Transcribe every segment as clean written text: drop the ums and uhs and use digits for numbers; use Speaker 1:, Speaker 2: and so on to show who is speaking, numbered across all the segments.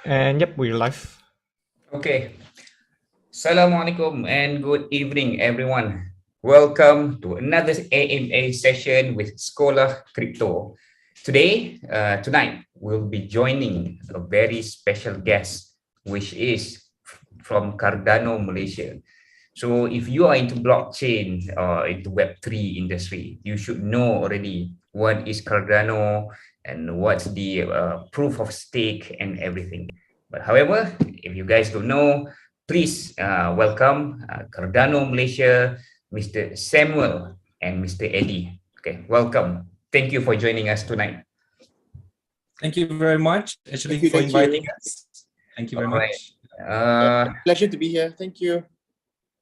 Speaker 1: And yep, we're live.
Speaker 2: Okay. Assalamualaikum and good evening, everyone. Welcome to another AMA session with Scholar Crypto. Tonight, we'll be joining a very special guest, which is from Cardano Malaysia. So if you are into blockchain or into Web3 industry, you should know already what is Cardano and what's the proof of stake and everything. But however, if you guys don't know, please welcome Cardano Malaysia, Mr. Samuel and Mr. Eddie. Okay, welcome. Thank you for joining us tonight.
Speaker 3: Thank you very much, actually, for
Speaker 4: thank
Speaker 3: inviting
Speaker 4: you.
Speaker 3: us. Thank you very
Speaker 2: All
Speaker 3: much.
Speaker 4: Pleasure to be here. Thank you.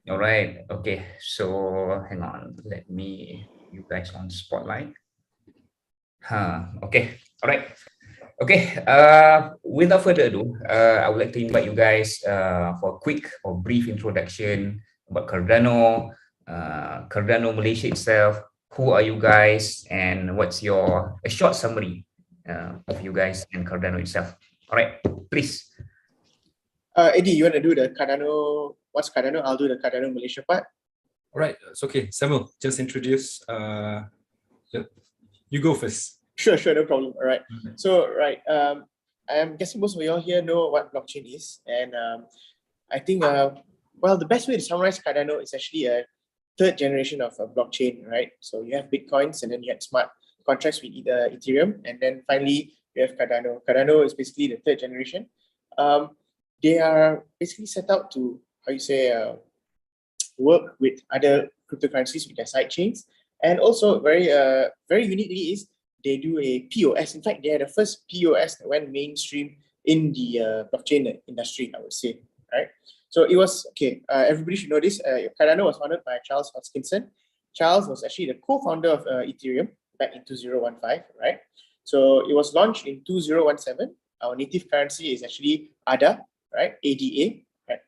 Speaker 2: All right. Okay. So hang on. Let me you guys on spotlight. Okay. All right. Okay. Without further ado, I would like to invite you guys for a quick or brief introduction about Cardano, Cardano Malaysia itself. Who are you guys, and what's a short summary of you guys and Cardano itself? All right. Please.
Speaker 4: Eddie, you want to do the Cardano? What's Cardano? I'll do the Cardano Malaysia part.
Speaker 3: All right, it's okay. Samuel, just introduce. You go first.
Speaker 4: Sure, no problem. All right. So, I'm guessing most of you all here know what blockchain is, and I think, the best way to summarize Cardano is actually a third generation of a blockchain, right? So you have Bitcoins, and then you have smart contracts with Ethereum, and then finally you have Cardano. Cardano is basically the third generation. They are basically set out to, work with other cryptocurrencies with their side chains. And also very uniquely is they do a POS. In fact, they are the first POS that went mainstream in the blockchain industry, I would say, right? So it was, everybody should know this. Cardano was founded by Charles Hoskinson. Charles was actually the co-founder of Ethereum back in 2015, right? So it was launched in 2017. Our native currency is actually ADA, right? ADA, right?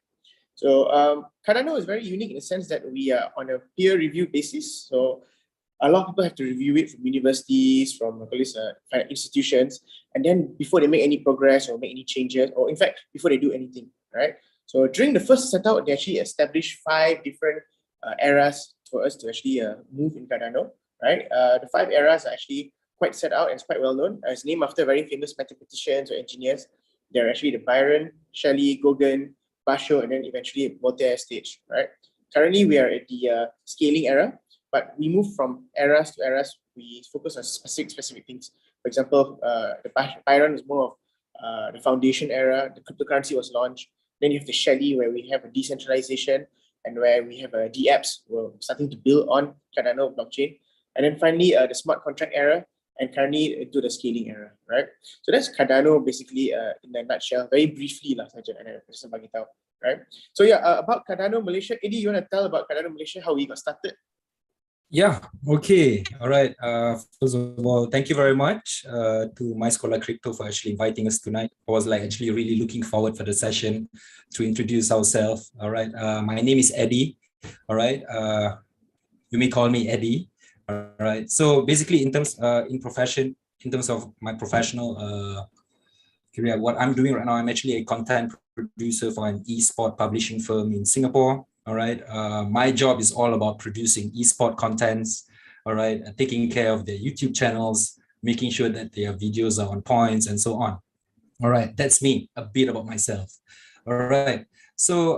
Speaker 4: So Cardano is very unique in the sense that we are on a peer review basis. So a lot of people have to review it from universities, from institutions, and then before they make any progress or make any changes, or in fact, before they do anything, right? So during the first setup, they actually established 5 different eras for us to actually move in Cardano, right? The 5 eras are actually quite set out and it's quite well known. It's named after very famous mathematicians or engineers. They're actually the Byron, Shelley, Gauguin, Basho, and then eventually Voltaire stage, right? Currently, we are at the scaling era, but we move from eras to eras. We focus on specific things. For example, the Byron is more of the foundation era. The cryptocurrency was launched. Then you have the Shelley, where we have a decentralization and where we have the apps. We're starting to build on Cardano blockchain. And then finally, the smart contract era, and currently into the scaling era, right? So that's Cardano basically in a nutshell, very briefly right? So about Cardano Malaysia, Eddie, you want to tell about Cardano Malaysia, how we got started?
Speaker 3: Yeah, okay. All right. First of all, thank you very much to My Scholar Crypto for actually inviting us tonight. I was actually really looking forward for the session to introduce ourselves. All right. My name is Eddie. All right. You may call me Eddie. All right. So basically, in terms of my professional career, what I'm doing right now, I'm actually a content producer for an esport publishing firm in Singapore. All right. My job is all about producing esport contents. All right. Taking care of their YouTube channels, making sure that their videos are on points and so on. All right. That's me, a bit about myself. All right. So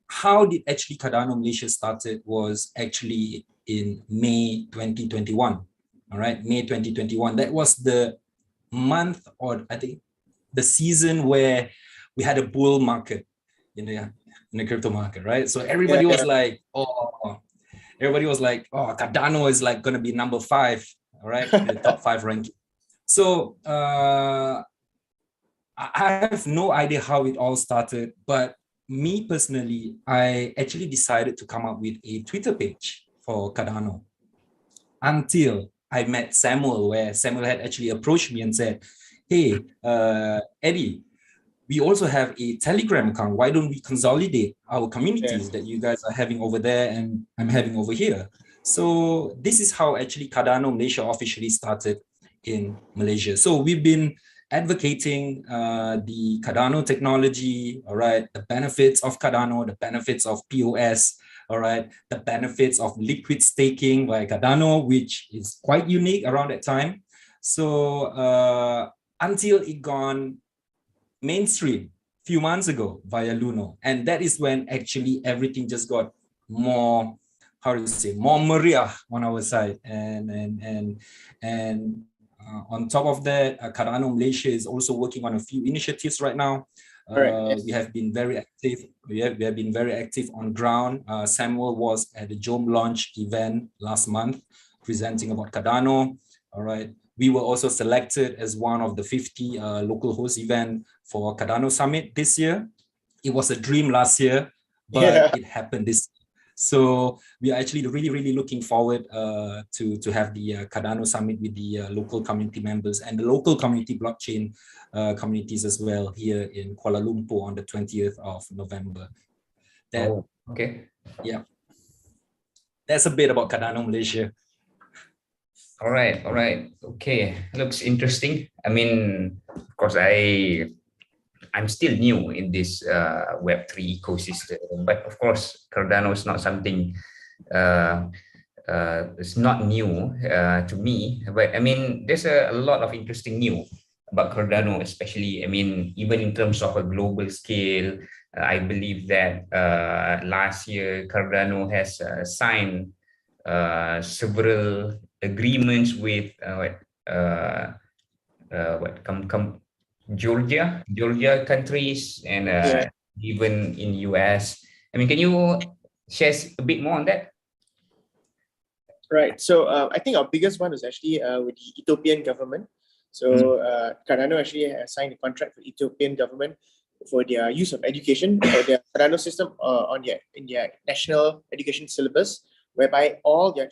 Speaker 3: how did actually Cardano Malaysia started was actually in May 2021. All right. May 2021. That was the month, or I think the season where we had a bull market in the crypto market, right? So everybody was like, oh, Cardano is going to be number 5, all right, the top 5 ranking. So I have no idea how it all started, but me personally, I actually decided to come up with a Twitter page for Cardano until I met Samuel, where Samuel had actually approached me and said, hey, Eddie, we also have a Telegram account. Why don't we consolidate our communities that you guys are having over there and I'm having over here? So this is how actually Cardano Malaysia officially started in Malaysia. So we've been advocating the Cardano technology, all right, the benefits of Cardano, the benefits of POS, all right, the benefits of liquid staking by Cardano, which is quite unique around that time. So until it gone mainstream few months ago via Luno, and that is when actually everything just got more, how do you say, more meriah on our side, and on top of that, Cardano Malaysia is also working on a few initiatives right now.
Speaker 4: Yes.
Speaker 3: We have been very active. We have been very active on ground. Samuel was at the Jom launch event last month, presenting about Cardano. All right. We were also selected as one of the 50 local host event for Cardano Summit this year. It was a dream last year, but it happened this year. So we are actually really looking forward to have the Cardano Summit with the local community members and the local community blockchain communities as well here in Kuala Lumpur on the 20th of November.
Speaker 2: Okay.
Speaker 3: Yeah. That's a bit about Cardano Malaysia.
Speaker 2: All right. Okay, looks interesting. I mean, of course, I'm still new in this Web3 ecosystem, but of course, Cardano is not something it's not new to me. But I mean, there's a lot of interesting new about Cardano, especially. I mean, even in terms of a global scale, I believe that last year Cardano has signed several agreements with Georgia countries, and even in US. I mean, can you share a bit more on that?
Speaker 4: Right. So I think our biggest one was actually with the Ethiopian government. So Cardano actually signed a contract with Ethiopian government for their use of education for their Cardano system in their national education syllabus, whereby all their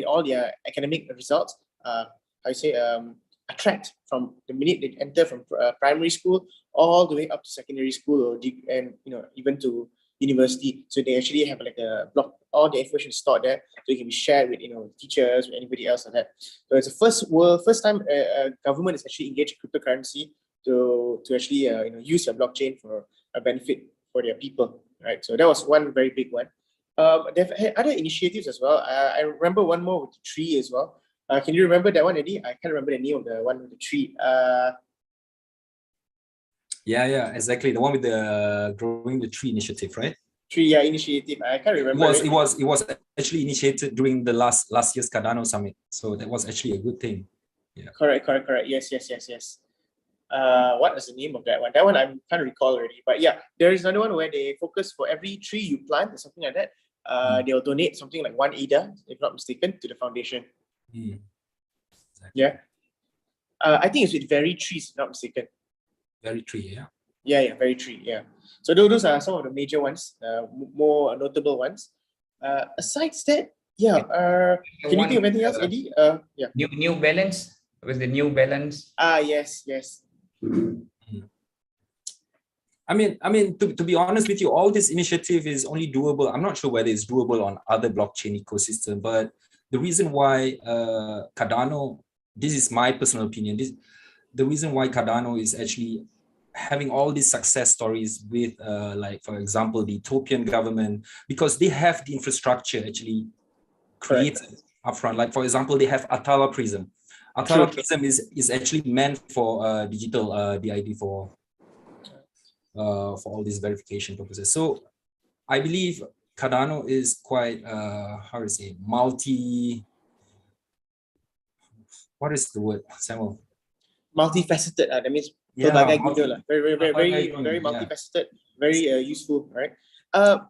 Speaker 4: all their academic results, are tracked from the minute they enter from primary school all the way up to secondary school, and even to university. So they actually have like a block, all the information stored there, so it can be shared with teachers or anybody else like that. So it's the first time a government is actually engaged in cryptocurrency to actually use your blockchain for a benefit for their people, right? So that was one very big one. They've had other initiatives as well. I remember one more with the tree as well. Can you remember that one, Eddie? I can't remember the name of the one with the tree.
Speaker 3: Yeah, exactly. The one with the growing the tree initiative, right?
Speaker 4: Tree initiative. I can't remember.
Speaker 3: It was actually initiated during the last year's Cardano Summit. So that was actually a good thing. Yeah.
Speaker 4: Correct. Yes. What is the name of that one? That one I can't recall already. But yeah, there is another one where they focus for every tree you plant or something like that. They'll donate something like 1 ADA, if not mistaken, to the foundation.
Speaker 3: Exactly.
Speaker 4: Yeah. I think it's with Very Trees, if not mistaken.
Speaker 3: Very Tree, yeah.
Speaker 4: Yeah, Very Tree, yeah. So those are some of the major ones, more notable ones. Aside that, can you think of anything else, Eddie? Yeah.
Speaker 2: New Balance, with the New Balance.
Speaker 4: Yes.
Speaker 3: I mean, to be honest with you, all this initiative is only doable. I'm not sure whether it's doable on other blockchain ecosystem, but the reason why Cardano, this is my personal opinion, the reason why Cardano is actually having all these success stories with, like, for example, the Ethiopian government, because they have the infrastructure actually created upfront. Like, for example, they have Atala Prism. Atala Prism is actually meant for digital DID for all these verification purposes. So I believe Cardano is quite, how to say, what is the word, Samuel?
Speaker 4: Multifaceted. That means very multifaceted, very useful, right?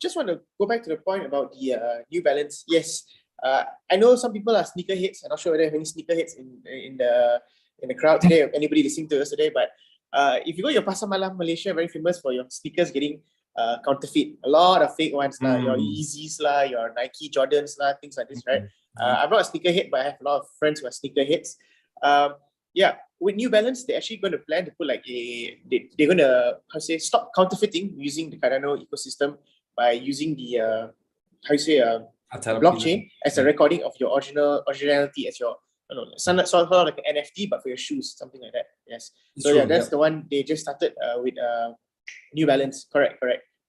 Speaker 4: Just want to go back to the point about the New Balance. Yes, I know some people are sneakerheads. I'm not sure whether there are any sneakerheads in the crowd today, or anybody listening to us today, but if you go to your Pasar Malam, Malaysia, very famous for your sneakers getting counterfeit. A lot of fake ones, your Yeezys, your Nike Jordans, things like this, right? I'm not a sneakerhead, but I have a lot of friends who are sneakerheads. With New Balance, they're actually going to plan to put they're going to stop counterfeiting using the Cardano ecosystem by using the blockchain as a recording of your originality as your sort of like an NFT, but for your shoes, something like that. Yes. So
Speaker 3: True,
Speaker 4: yeah, that's the one they just started with New Balance. Correct.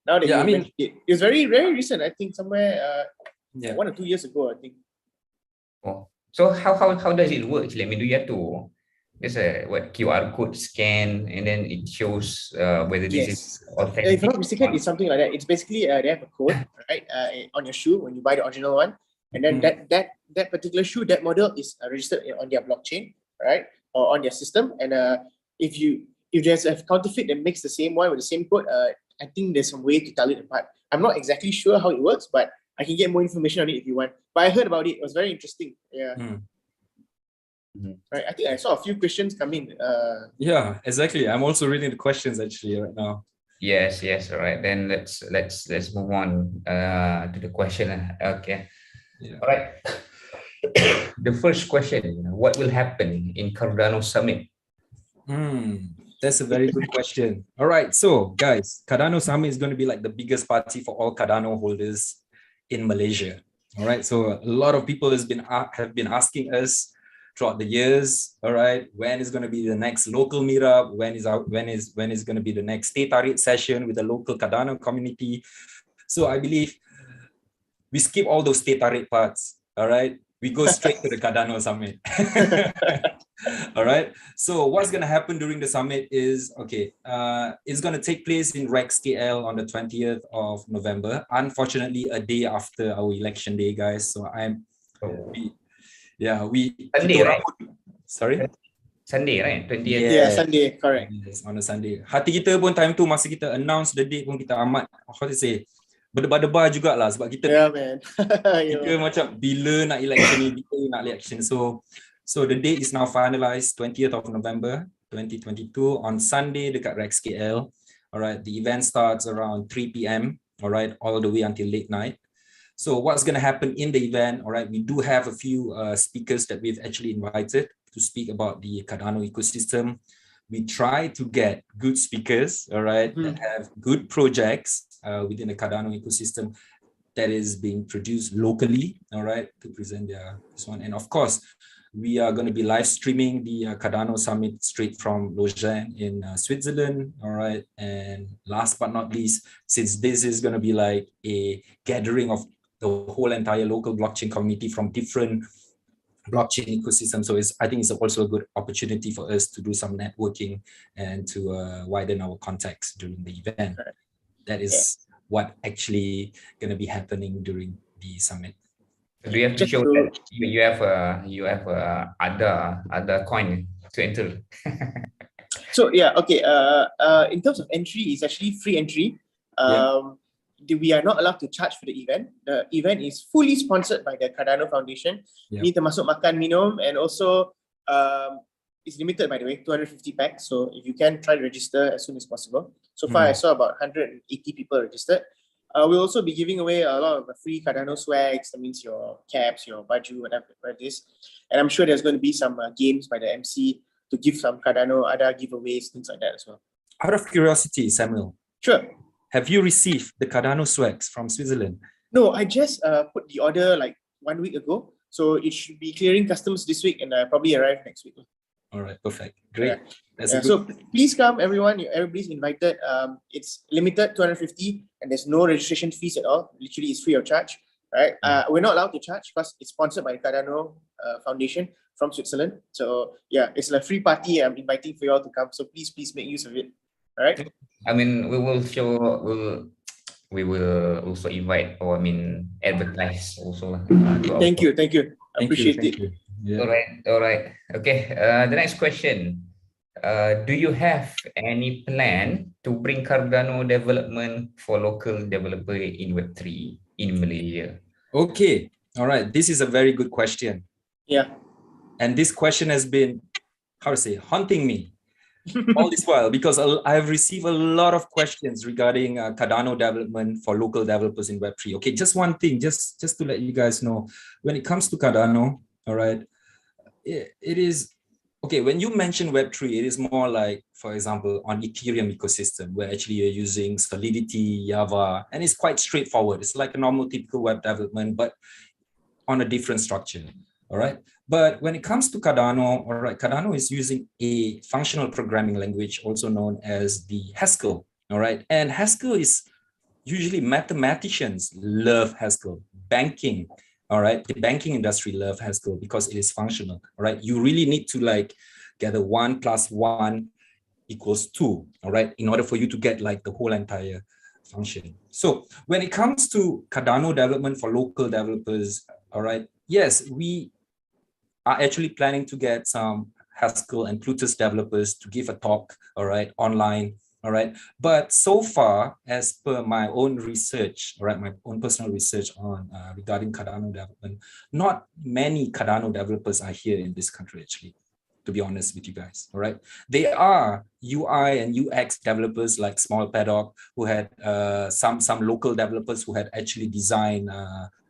Speaker 4: Now that
Speaker 3: Yeah,
Speaker 4: you
Speaker 3: I mean,
Speaker 4: mentioned it, it was very, very recent. I think somewhere
Speaker 3: yeah.
Speaker 4: 1 or 2 years ago, I think.
Speaker 2: Oh. So how does it work? Actually, I mean, do you have to there's a QR code scan and then it shows whether this is
Speaker 4: Yes. If
Speaker 2: authentic
Speaker 4: I'm not
Speaker 2: or
Speaker 4: mistaken,
Speaker 2: not?
Speaker 4: it's something like that. It's basically they have a code, right, on your shoe when you buy the original one, and then that particular shoe, that model is registered on their blockchain, right, or on their system. And if there's a counterfeit that makes the same one with the same code, I think there's some way to tell it apart. I'm not exactly sure how it works, but I can get more information on it if you want. But I heard about it. It was very interesting. Yeah. Right. I think I saw a few questions come in.
Speaker 3: Yeah, exactly. I'm also reading the questions actually right now.
Speaker 2: Yes. All right. Then let's move on to the question. Okay.
Speaker 3: Yeah.
Speaker 2: All right. The first question, what will happen in Cardano Summit?
Speaker 3: That's a very good question. All right, so guys, Cardano Summit is going to be like the biggest party for all Cardano holders in Malaysia. All right, so a lot of people have been asking us throughout the years. All right, when is going to be the next local meetup? When is going to be the next Teh Tarik session with the local Cardano community? So I believe we skip all those Teh Tarik parts. All right, we go straight to the Cardano Summit. All right. So what's going to happen during the summit is, it's going to take place in Rex KL on the 20th of November. Unfortunately, a day after our election day, guys. So
Speaker 2: Sunday, right?
Speaker 3: Sorry?
Speaker 2: Sunday, right? 20th.
Speaker 4: Yeah, Sunday, correct.
Speaker 3: Yes, on a Sunday. Hati kita pun time tu masa kita announce the date pun kita amat, berdebar-debar jugalah sebab kita
Speaker 4: man.
Speaker 3: kita macam bila nak election. So the date is now finalized, 20th of November 2022 on Sunday dekat Rex KL. All right, the event starts around 3 p.m. All right, all the way until late night. So what's going to happen in the event? All right, we do have a few speakers that we've actually invited to speak about the Cardano ecosystem. We try to get good speakers, all right, that have good projects within the Cardano ecosystem that is being produced locally, all right, to present this one. And of course, we are going to be live streaming the Cardano Summit straight from Lausanne in Switzerland, all right. And last but not least, since this is going to be like a gathering of the whole entire local blockchain community from different blockchain ecosystem, so I think it's also a good opportunity for us to do some networking and to widen our contacts during the event. That is what actually going to be happening during the summit.
Speaker 2: Do you have to show that you have other coin to enter?
Speaker 4: So yeah, okay. In terms of entry, it's actually free entry. We are not allowed to charge for the event. The event is fully sponsored by the Cardano Foundation. Ni termasuk makan minum, and also it's limited, by the way, 250 packs. So if you can, try to register as soon as possible. So far, I saw about 180 people registered. We'll also be giving away a lot of free Cardano swags. That means your caps, your baju, whatever it is. And I'm sure there's going to be some games by the MC to give some Cardano other giveaways, things like that as well.
Speaker 3: Out of curiosity, Samuel.
Speaker 4: Sure.
Speaker 3: Have you received the Cardano swags from Switzerland?
Speaker 4: No, I just put the order like 1 week ago. So it should be clearing customs this week and probably arrive next week.
Speaker 3: All right, perfect. Great.
Speaker 4: So please come, everyone. Everybody's invited. It's limited 250 and there's no registration fees at all. Literally, it's free of charge. Right? We're not allowed to charge because it's sponsored by Cardano Foundation from Switzerland. So yeah, it's a free party. I'm inviting for you all to come. So please make use of it. All right.
Speaker 2: I mean, we will also invite, or advertise also.
Speaker 4: Thank you. I appreciate it.
Speaker 2: Yeah. All right. Okay. The next question. Do you have any plan to bring Cardano development for local developer in Web3 in Malaysia?
Speaker 3: Okay. All right. This is a very good question.
Speaker 4: Yeah.
Speaker 3: And this question has been, haunting me all this while, because I've received a lot of questions regarding Cardano development for local developers in Web3. Okay, just one thing, just to let you guys know, when it comes to Cardano, all right, it is, okay, when you mention Web3, it is more like, for example, on Ethereum ecosystem, where actually you're using Solidity, Java, and it's quite straightforward. It's like a normal typical web development, but on a different structure. all right? But when it comes to Cardano, all right, Cardano is using a functional programming language, also known as the Haskell, all right? And Haskell is usually mathematicians love Haskell, banking, all right? The banking industry love Haskell because it is functional, all right? You really need to like get a 1 + 1 = 2, all right? In order for you to get like the whole entire function. So when it comes to Cardano development for local developers, all right, yes, we are actually planning to get some Haskell and Plutus developers to give a talk, all right, online, all right. But so far, as per my own research, all right, my own personal research on regarding Cardano development, not many Cardano developers are here in this country, actually, to be honest with you guys, all right. They are UI and UX developers like Small Paddock, who had some local developers who had actually designed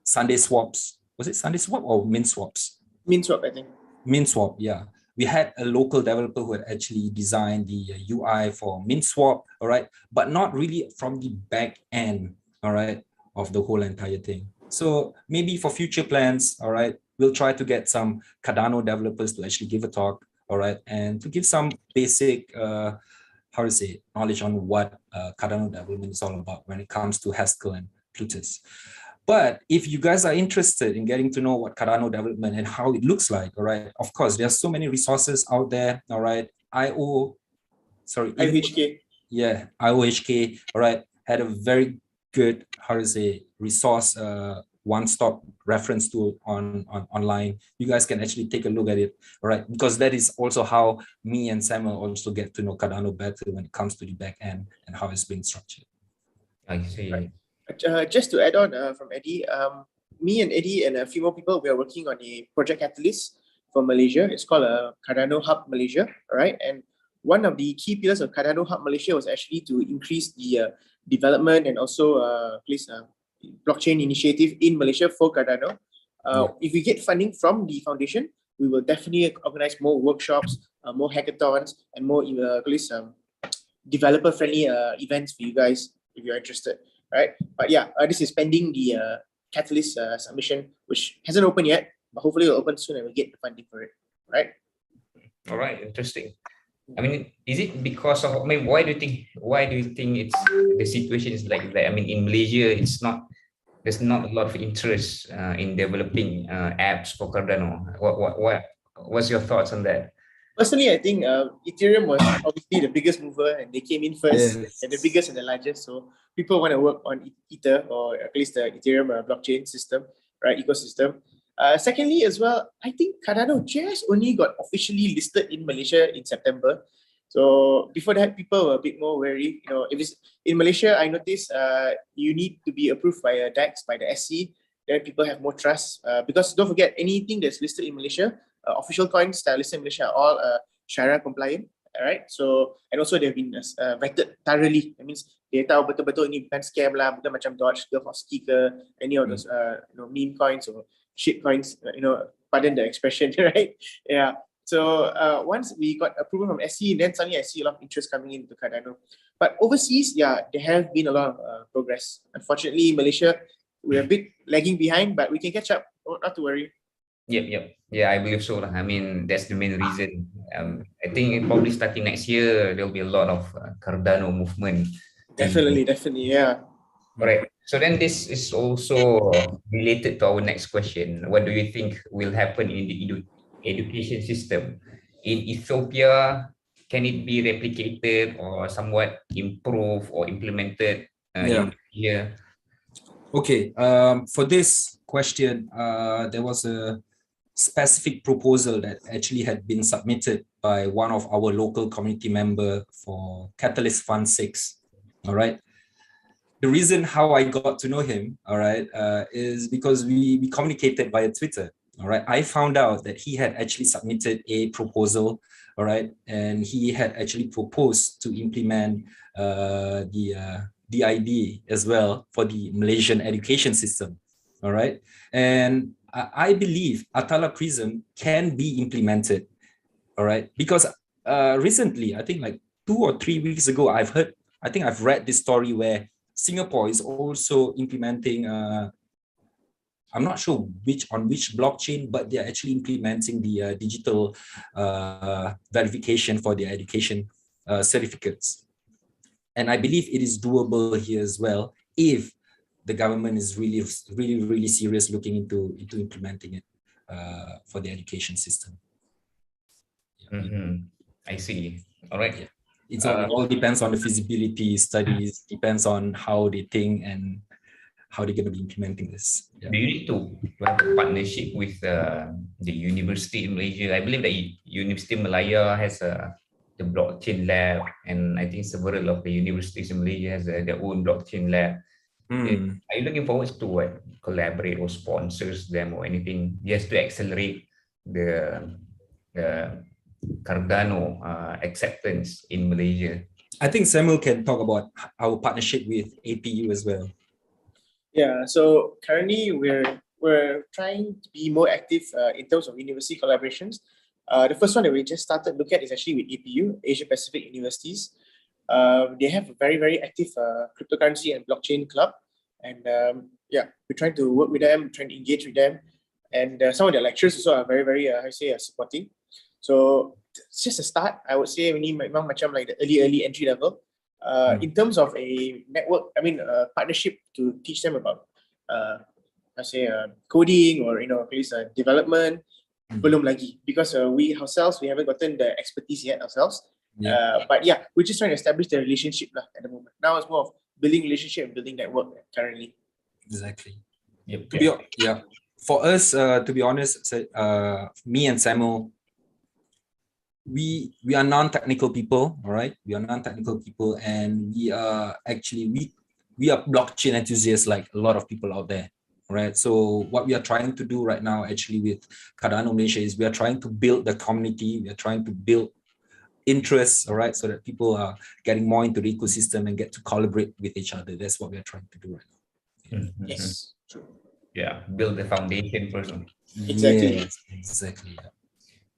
Speaker 3: Sunday swaps. Was it Sunday swap or Mint swaps?
Speaker 4: Mint swap, I think.
Speaker 3: Mint swap, yeah. We had a local developer who had actually designed the UI for Mint swap, all right, but not really from the back end, all right, of the whole entire thing. So maybe for future plans, all right, we'll try to get some Cardano developers to actually give a talk, all right, and to give some basic, knowledge on what Cardano development is all about when it comes to Haskell and Plutus. But if you guys are interested in getting to know what Cardano development and how it looks like, all right, of course, there's so many resources out there, all right.
Speaker 4: IOHK.
Speaker 3: Yeah, IOHK, all right, had a very good, resource, one-stop reference tool online. You guys can actually take a look at it, all right, because that is also how me and Samuel also get to know Cardano better when it comes to the back end and how it's being structured.
Speaker 2: I see.
Speaker 4: Right. Just to add on from Eddie, me and Eddie and a few more people, we are working on a project catalyst for Malaysia. It's called Cardano Hub Malaysia, right? And one of the key pillars of Cardano Hub Malaysia was actually to increase the development and also blockchain initiative in Malaysia for Cardano. If we get funding from the foundation, we will definitely organize more workshops, more hackathons, and more developer-friendly events for you guys if you're interested. Right, but yeah, this is pending the catalyst submission, which hasn't opened yet, but hopefully it'll open soon and we'll get the funding for it. Right.
Speaker 2: All right, interesting. I mean, is it because of, I mean, why do you think it's the situation is like that? I mean, in Malaysia, there's not a lot of interest in developing apps for Cardano. What's your thoughts on that?
Speaker 4: Personally, I think Ethereum was obviously the biggest mover and they came in first, and the biggest and the largest. So people want to work on Ether, or at least the Ethereum blockchain system, right, ecosystem. Secondly, as well, I think Cardano just only got officially listed in Malaysia in September. So before that, people were a bit more wary. You know, if it's in Malaysia, I noticed you need to be approved by a DAX, by the SC. Then people have more trust because don't forget, anything that's listed in Malaysia, official coins that are listed in Malaysia are all Sharia compliant, right? So, and also they've been vetted thoroughly. That means they tahu betul-betul ini bukan scam lah, bukan macam Dodge ke, Foski ke, any of those meme coins or shit coins, pardon the expression, right? Yeah. So once we got approval from SC, then suddenly I see a lot of interest coming into Cardano. But overseas, yeah, there have been a lot of progress. Unfortunately, Malaysia, we're a bit lagging behind, but we can catch up. Not to worry.
Speaker 2: Yep. Yeah, I believe so. I mean, that's the main reason. I think probably starting next year, there'll be a lot of Cardano movement.
Speaker 4: Definitely, yeah.
Speaker 2: All right. So then this is also related to our next question. What do you think will happen in the education system in Ethiopia? Can it be replicated or somewhat improved or implemented in here?
Speaker 3: Okay. For this question, there was a specific proposal that actually had been submitted by one of our local community member for Catalyst Fund 6. All right. The reason how I got to know him, all right, is because we communicated via Twitter. All right. I found out that he had actually submitted a proposal, all right, and he had actually proposed to implement the DID as well for the Malaysian education system. All right. And I believe Atala Prism can be implemented. All right. Because recently, I think like 2 or 3 weeks ago, I've read this story where Singapore is also implementing I'm not sure on which blockchain, but they're actually implementing the digital verification for their education certificates. And I believe it is doable here as well if the government is really serious looking into implementing it for the education system.
Speaker 2: I see. All right.
Speaker 3: Yeah. It all depends on the feasibility studies, depends on how they think and how they're going to be implementing this. Yeah.
Speaker 2: Do you need to have a partnership with the university in Malaysia? I believe that University of Malaya has the blockchain lab, and I think several of the universities in Malaysia has their own blockchain lab. Are you looking forward to collaborate or sponsors them or anything just to accelerate the Cardano acceptance in Malaysia?
Speaker 3: I think Samuel can talk about our partnership with APU as well.
Speaker 4: Yeah, so currently we're trying to be more active in terms of university collaborations. The first one that we just started look at is actually with APU, Asia Pacific Universities. They have a very active cryptocurrency and blockchain club, and we're trying to work with them, trying to engage with them, and some of their lecturers also are very supporting. So it's just a start. I would say we need macam like the early entry level. In terms of a network, partnership to teach them about coding or at least development, belum lagi, because we haven't gotten the expertise yet ourselves. But yeah, we're just trying to establish the relationship at the moment. Now it's more of building relationship and building network currently.
Speaker 3: Exactly.
Speaker 2: Yep.
Speaker 3: For us, to be honest, me and Samuel, we are non-technical people, all right? We are non-technical people, and we are actually we are blockchain enthusiasts like a lot of people out there, right? So what we are trying to do right now, actually, with Cardano Malaysia is we are trying to build the community. We are trying to build interests, all right, so that people are getting more into the ecosystem and get to collaborate with each other. That's what we are trying to do right now.
Speaker 4: Yes, true.
Speaker 2: Yeah, build the foundation first.
Speaker 4: Exactly.
Speaker 3: Yes, exactly. Yeah.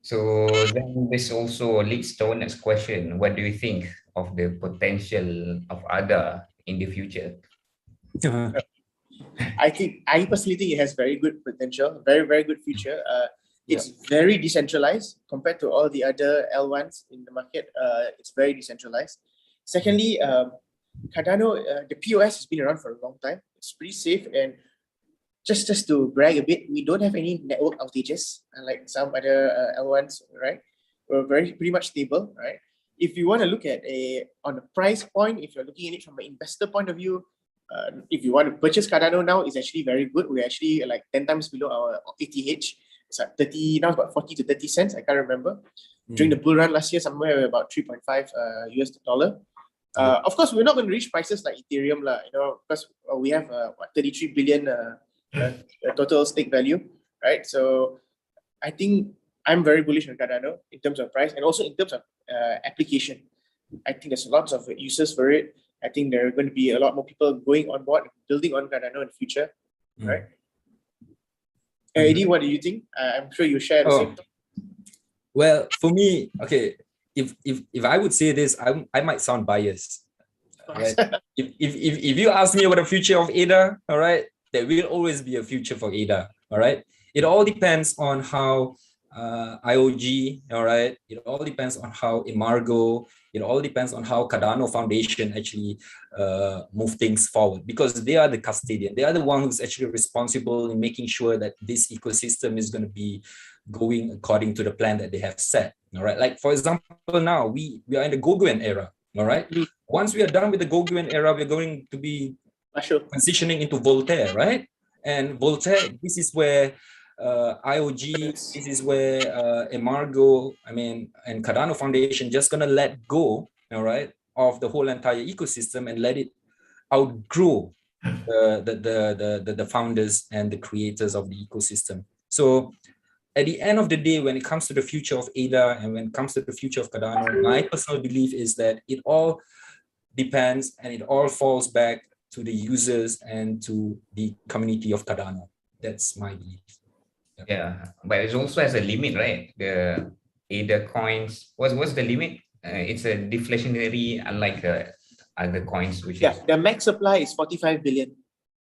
Speaker 2: So then this also leads to our next question. What do you think of the potential of ADA in the future?
Speaker 4: I personally think it has very good potential, very good future. It's very decentralized compared to all the other L1s in the market. It's very decentralized. Secondly, Cardano, the POS has been around for a long time. It's pretty safe, and just to brag a bit, we don't have any network outages unlike some other L1s, right? We're pretty much stable, right? If you want to look at on the price point, if you're looking at it from an investor point of view, if you want to purchase Cardano now, it's actually very good. We're actually like 10 times below our ATH. It's at 30, now it's about 40 to 30 cents. I can't remember. During the bull run last year, somewhere about 3.5 US dollar. Of course, we're not going to reach prices like Ethereum, because we have 33 billion total stake value, right? So I think I'm very bullish on Cardano in terms of price and also in terms of application. I think there's lots of uses for it. I think there are going to be a lot more people going on board, building on Cardano in the future, right? Eddie, what do you think? I'm sure you share the same.
Speaker 3: Well, for me, okay, if I would say this, I might sound biased. Right? if you ask me about the future of ADA, all right, there will always be a future for ADA, all right? It all depends on how IOG, all right? It all depends on how Embargo, it all depends on how Cardano Foundation actually move things forward, because they are the custodian. They are the one who's actually responsible in making sure that this ecosystem is going to be going according to the plan that they have set, all right? Like, for example, now we are in the Goguen era, all right? Once we are done with the Goguen era, we're going to be transitioning into Voltaire, right? And Voltaire, this is where IOG, this is where Embargo, and Cardano Foundation just gonna let go, all right, of the whole entire ecosystem and let it outgrow the founders and the creators of the ecosystem. So at the end of the day, when it comes to the future of ADA and when it comes to the future of Cardano, my personal belief is that it all depends and it all falls back to the users and to the community of Cardano. That's my belief.
Speaker 2: Yeah, but it also has a limit, right? The ADA coins, what's the limit? It's a deflationary, unlike other coins, which is
Speaker 4: the max supply is 45 billion.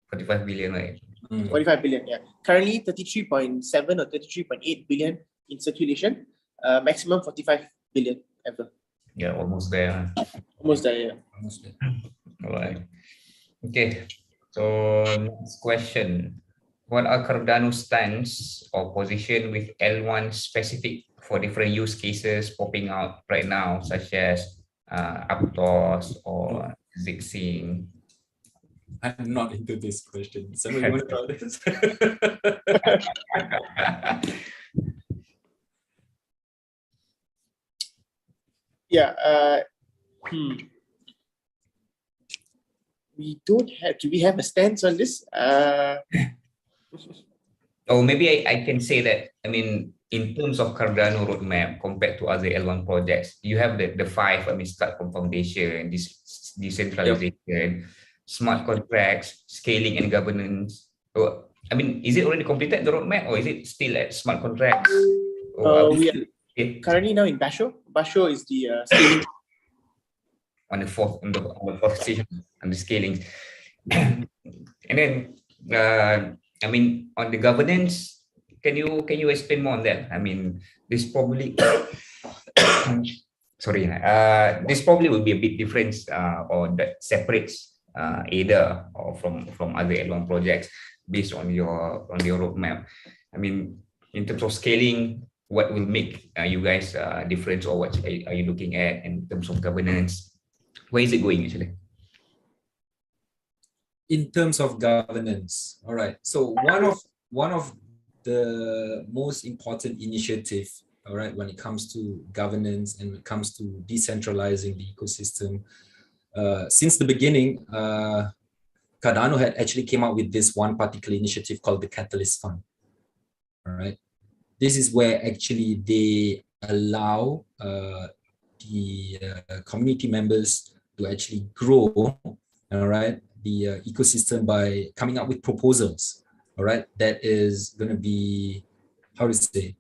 Speaker 2: 45 billion, right?
Speaker 4: 45 billion, yeah. Currently 33.7 or 33.8 billion in circulation. Maximum 45 billion ever.
Speaker 2: Yeah, almost there.
Speaker 4: Almost there, yeah.
Speaker 3: Almost there.
Speaker 2: All right. Okay. So next question. What are Cardano's stance or position with L1 specific for different use cases popping out right now, such as Aptos or Zixing?
Speaker 3: I'm not into this question. Someone you want to try this?
Speaker 4: Yeah. We don't have. Do we have a stance on this?
Speaker 2: Or maybe I can say that, I mean, in terms of Cardano roadmap compared to other L1 projects, you have the five, I mean, start from foundation, decentralization, smart contracts, scaling and governance. Or, I mean, is it already completed, the roadmap, or is it still at smart contracts? Or
Speaker 4: We are currently now in Basho. Basho is the scaling.
Speaker 2: On the fourth station, on the scaling. And then, I mean, on the governance, can you explain more on that? I mean, this probably this probably will be a big difference or that separates ADA or from other L1 projects based on your roadmap. I mean, in terms of scaling, what will make you guys different, or what are you looking at in terms of governance? Where is it going actually?
Speaker 3: In terms of governance, all right. So one of the most important initiative, all right, when it comes to governance and when it comes to decentralizing the ecosystem, since the beginning, Cardano had actually came out with this one particular initiative called the Catalyst Fund. All right, this is where actually they allow the community members to actually grow, all right, the ecosystem by coming up with proposals, all right, that is going to be, how to say,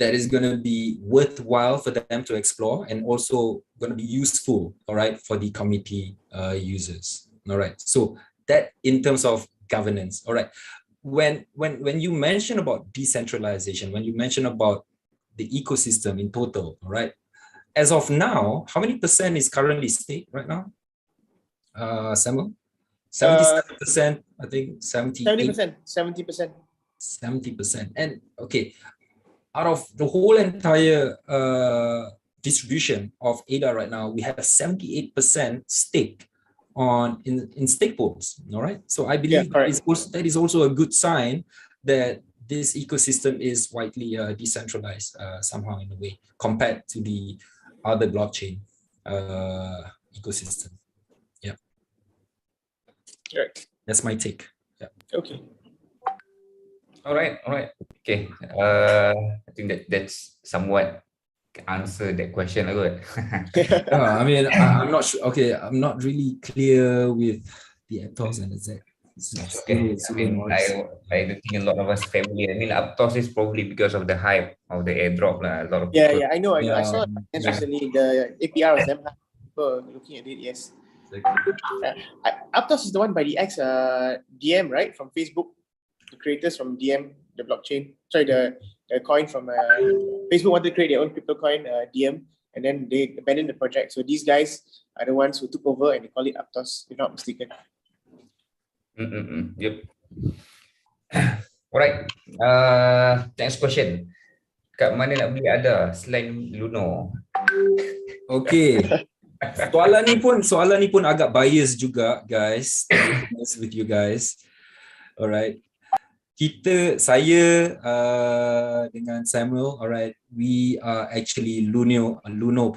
Speaker 3: that is going to be worthwhile for them to explore and also going to be useful, all right, for the community users, all right. So that in terms of governance, all right. When you mention about decentralization, when you mention about the ecosystem in total, all right, as of now, how many percent is currently staked right now? Samuel? 77%, I think
Speaker 4: 70%.
Speaker 3: 70%. And okay, out of the whole entire distribution of ADA right now, we have 78% stake in stake pools. All right. So I believe that is also a good sign that this ecosystem is widely decentralized somehow in a way compared to the other blockchain ecosystem. Yeah.
Speaker 4: Right.
Speaker 3: That's my take. Yeah.
Speaker 4: Okay.
Speaker 2: All right. Okay. I think that's somewhat answer that question.
Speaker 3: I mean, I'm not sure. Okay, I'm not really clear with the Aptos and the Z.
Speaker 2: Okay. I mean, I don't think a lot of us familiar. I mean, Aptos is probably because of the hype of the airdrop. A lot of
Speaker 4: people. I know. I saw recently the APR was them people looking at it. Yes. Aptos is the one by the ex DM, right, from Facebook. The creators from DM, the blockchain. Sorry, the coin from Facebook wanted to create their own crypto coin, DM, and then they abandoned the project. So these guys are the ones who took over and they call it Aptos, if not mistaken.
Speaker 2: Yep. Alright. Next question. Kat mana nak beli ADA selain Luno?
Speaker 3: Okay. Soalan ni pun agak bias juga, guys. To be honest with you guys. Alright. Saya dengan Samuel, alright, we are actually Luno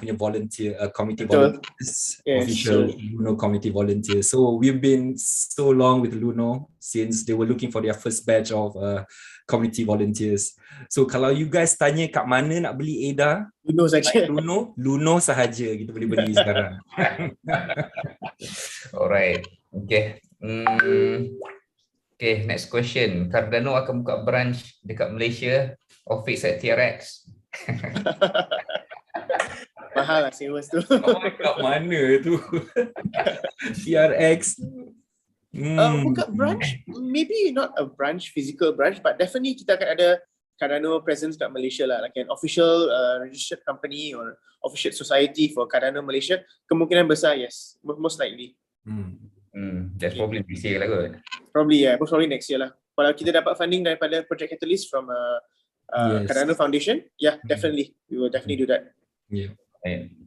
Speaker 3: punya volunteer, committee volunteers, official Luno committee volunteers. So we've been so long with Luno since they were looking for their first batch of community volunteers. So kalau you guys tanya kat mana nak beli ADA,
Speaker 4: Luno saja.
Speaker 3: Luno sahaja kita boleh beli sekarang.
Speaker 2: Alright, okay. Okay, next question. Cardano akan buka branch dekat Malaysia, office at TRX.
Speaker 4: Mahal lah sewa tu.
Speaker 3: Kat mana tu? TRX.
Speaker 4: Buka branch maybe not a branch, physical branch, but definitely kita akan ada Cardano presence kat Malaysia lah, like an official registered company or official society for Cardano Malaysia. Kemungkinan besar, yes, most likely.
Speaker 2: That's probably this year lah kot.
Speaker 4: Probably, yeah, most probably next year lah. Kalau kita dapat funding daripada Project Catalyst from Cardano Foundation, yeah, definitely, we will definitely do that.
Speaker 3: Yeah.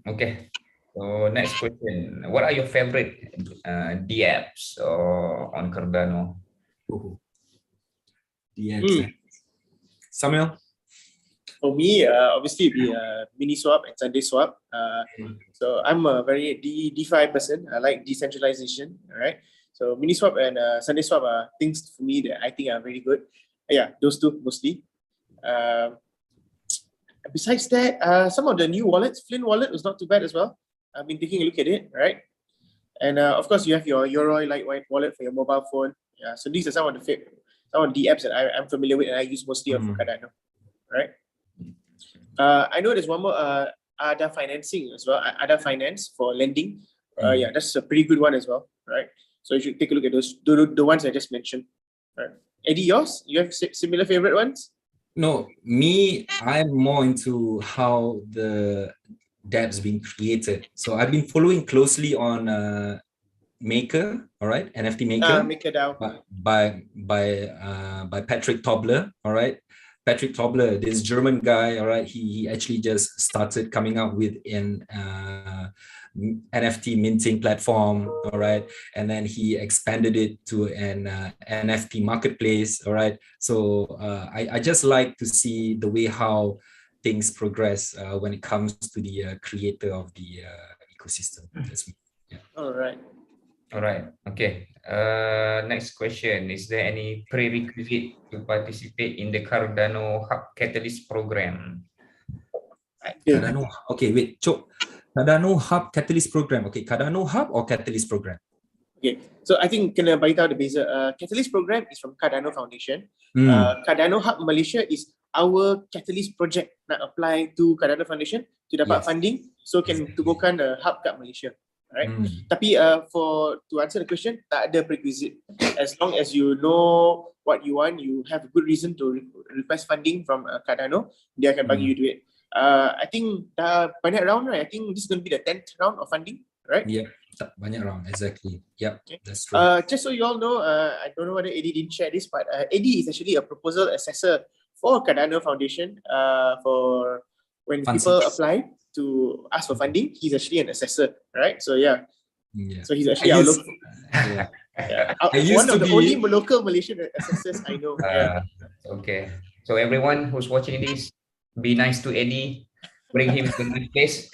Speaker 2: Okay. So next question, what are your favorite DApps on Cardano?
Speaker 3: DApps. Samuel?
Speaker 4: For me, obviously, it'd be Miniswap and Sunday Swap. So I'm a very DeFi person. I like decentralization. All right. So Miniswap and Sunday Swap are things for me that I think are very good. Yeah, those two mostly. Besides that, some of the new wallets, Flynn wallet was not too bad as well. I've been taking a look at it, right? And of course, you have your Yoroi Lightweight wallet for your mobile phone. Yeah, so these are some of the apps that I'm familiar with and I use mostly of Cardano, right? I know there's one more ADA financing as well, ADA Finance for lending. Yeah, that's a pretty good one as well, right? So you should take a look at those, the ones I just mentioned. Right. Eddie, yours? You have similar favorite ones?
Speaker 3: No, me, I'm more into how the dApps being created. So I've been following closely on Maker, all right, NFT Maker,
Speaker 4: MakerDAO,
Speaker 3: by Patrick Tobler, all right. Patrick Tobler, this German guy, all right, he actually just started coming up with an NFT minting platform, all right, and then he expanded it to an NFT marketplace, all right. So I just like to see the way how things progress when it comes to the creator of the ecosystem. That's me. Yeah.
Speaker 4: All right.
Speaker 2: All right. Okay. Next question. Is there any prerequisite to participate in the Cardano Hub Catalyst program?
Speaker 3: Cardano. Okay, wait. Chok. Cardano Hub Catalyst program. Okay, Cardano Hub or Catalyst program?
Speaker 4: Okay, so I think kena bagi tahu the beza. Catalyst program is from Cardano Foundation. Cardano Hub Malaysia is our Catalyst project nak apply to Cardano Foundation to dapat funding, so can tubuhkan hub kat Malaysia. Right? Tapi to answer the question, tak ada prerequisite. As long as you know what you want, you have a good reason to request funding from Cardano, dia akan bagi you duit. I think dah banyak round, right? I think this is going to be the 10th round of funding, right?
Speaker 3: Yeah, banyak round, exactly. Yeah, okay. That's true.
Speaker 4: Just so you all know, I don't know whether Eddie didn't share this, but Eddie is actually a proposal assessor for Cardano Foundation for when people apply to ask for funding. He's actually an assessor, right? So yeah. So he's actually one of the only local Malaysian assessors I know.
Speaker 2: Okay. So everyone who's watching this, be nice to Eddie. Bring him to my place.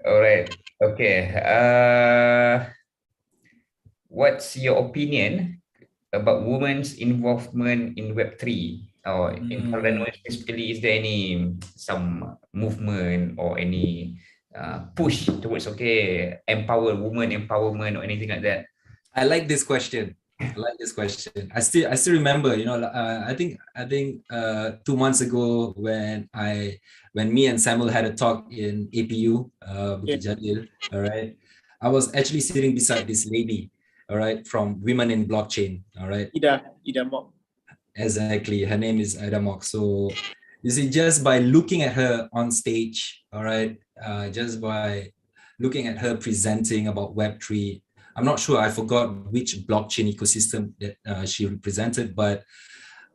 Speaker 2: All right. Okay. What's your opinion about women's involvement in Web3 or in Cardano specifically? Is there some movement or any push towards empower women empowerment or anything like that?
Speaker 3: I like this question. I still remember, I think 2 months ago when me and Samuel had a talk in APU, Bukit Jalil, all right. I was actually sitting beside this lady, all right, from Women in Blockchain, all right.
Speaker 4: Ida Mok.
Speaker 3: Exactly, her name is Ida Mok. So you see, just by looking at her on stage, all right, just by looking at her presenting about Web3, I'm not sure, I forgot which blockchain ecosystem that she represented, but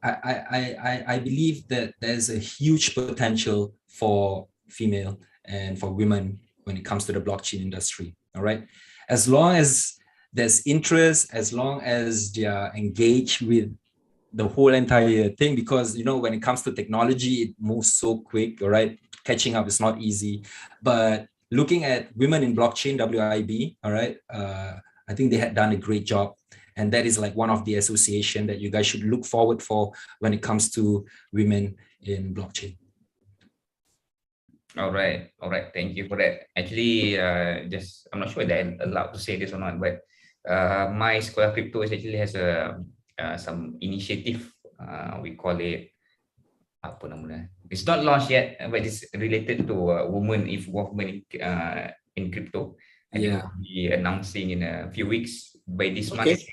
Speaker 3: I believe that there's a huge potential for female and for women when it comes to the blockchain industry, all right? As long as there's interest, as long as they are engaged with the whole entire thing, because, when it comes to technology, it moves so quick, all right? Catching up is not easy, but looking at Women in Blockchain, WIB, all right, I think they had done a great job. And that is like one of the association that you guys should look forward for when it comes to women in blockchain.
Speaker 2: All right. Thank you for that. Actually, I'm not sure that I'm allowed to say this or not, but my Sekolah Crypto actually has some initiative. We call it, apa namanya? It's not launched yet, but it's related to women involvement in crypto. and it
Speaker 3: Yeah.
Speaker 2: will be announcing in a few weeks by this month.
Speaker 4: Okay.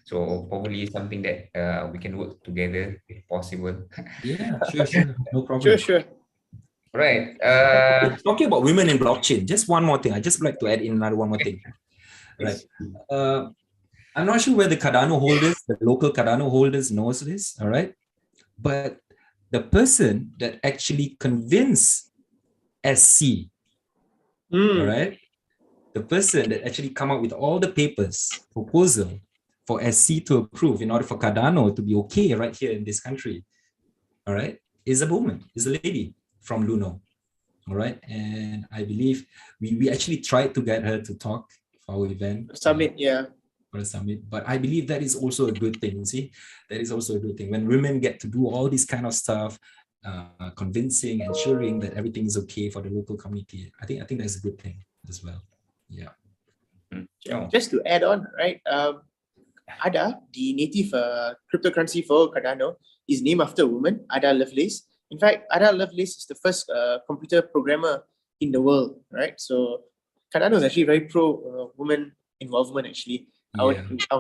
Speaker 2: So probably something that we can work together if possible.
Speaker 3: Yeah, sure. No
Speaker 4: Sure,
Speaker 3: problem.
Speaker 4: sure.
Speaker 2: Right.
Speaker 3: Talking about women in blockchain, just one more thing. I just like to add in another one more thing. Right.
Speaker 2: Yes.
Speaker 3: I'm not sure whether Cardano holders, the local Cardano holders knows this, all right? But the person that actually convinced SC, all right? The person that actually come up with all the papers, proposal for SC to approve in order for Cardano to be okay right here in this country, all right, is a woman, is a lady from Luno, all right? And I believe we actually tried to get her to talk for our event.
Speaker 4: Summit, yeah.
Speaker 3: For the summit, but I believe that is also a good thing. See, that is also a good thing when women get to do all this kind of stuff, convincing, ensuring that everything is okay for the local community. I think that's a good thing as well. Yeah.
Speaker 2: Oh.
Speaker 4: Just to add on, right? Ada, the native cryptocurrency for Cardano, is named after a woman, Ada Lovelace. In fact, Ada Lovelace is the first computer programmer in the world, right? So Cardano is actually very pro woman involvement. Actually, our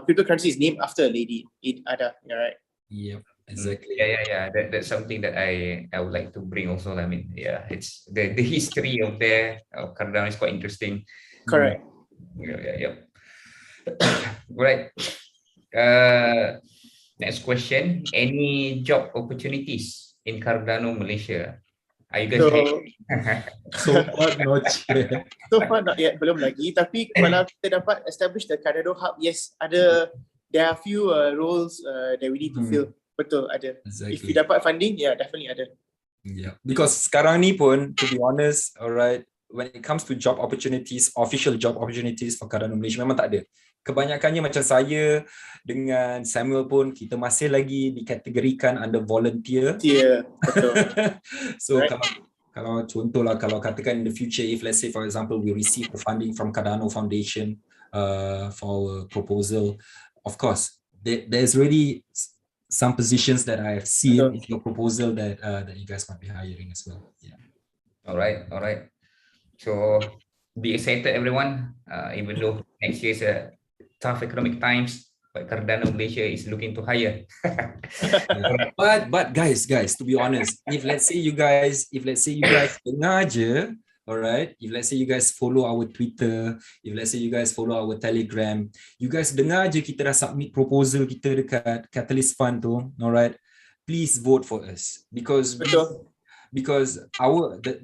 Speaker 4: cryptocurrency is named after a lady, Ada. Yeah, right.
Speaker 3: Yep. Exactly.
Speaker 2: Yeah. That's something that I would like to bring also. I mean, yeah, it's the history of Cardano is quite interesting.
Speaker 4: Correct.
Speaker 2: Yeah. Right. Next question. Any job opportunities in Cardano Malaysia? Are you guys
Speaker 3: So far not yet.
Speaker 4: So far not yet, belum lagi. Tapi kalau kita dapat establish the Cardano Hub, yes, there are few roles that we need to fill. Betul, ada.
Speaker 3: Exactly.
Speaker 4: If we dapat funding, yeah, definitely ada.
Speaker 3: Yeah, because sekarang ni pun, to be honest, alright, when it comes to job opportunities, official job opportunities for Cardano Malaysia memang tak ada. Kebanyakannya macam saya dengan Samuel pun, kita masih lagi dikategorikan under volunteer.
Speaker 4: Yeah, betul.
Speaker 3: So right. Kalau contohlah, kalau katakan in the future, if let's say for example we receive the funding from Cardano Foundation for our proposal, of course there's really some positions that I have seen in your proposal that you guys might be hiring as well. Yeah.
Speaker 2: All right. So be excited, everyone. Even though next year is a tough economic times, but Cardano Malaysia is looking to hire.
Speaker 3: But guys, to be honest, if let's say you guys dengar je, all right, if let's say you guys follow our Twitter, if let's say you guys follow our Telegram, you guys dengar je kita dah submit proposal kita dekat Catalyst Fund tu, all right, please vote for us because the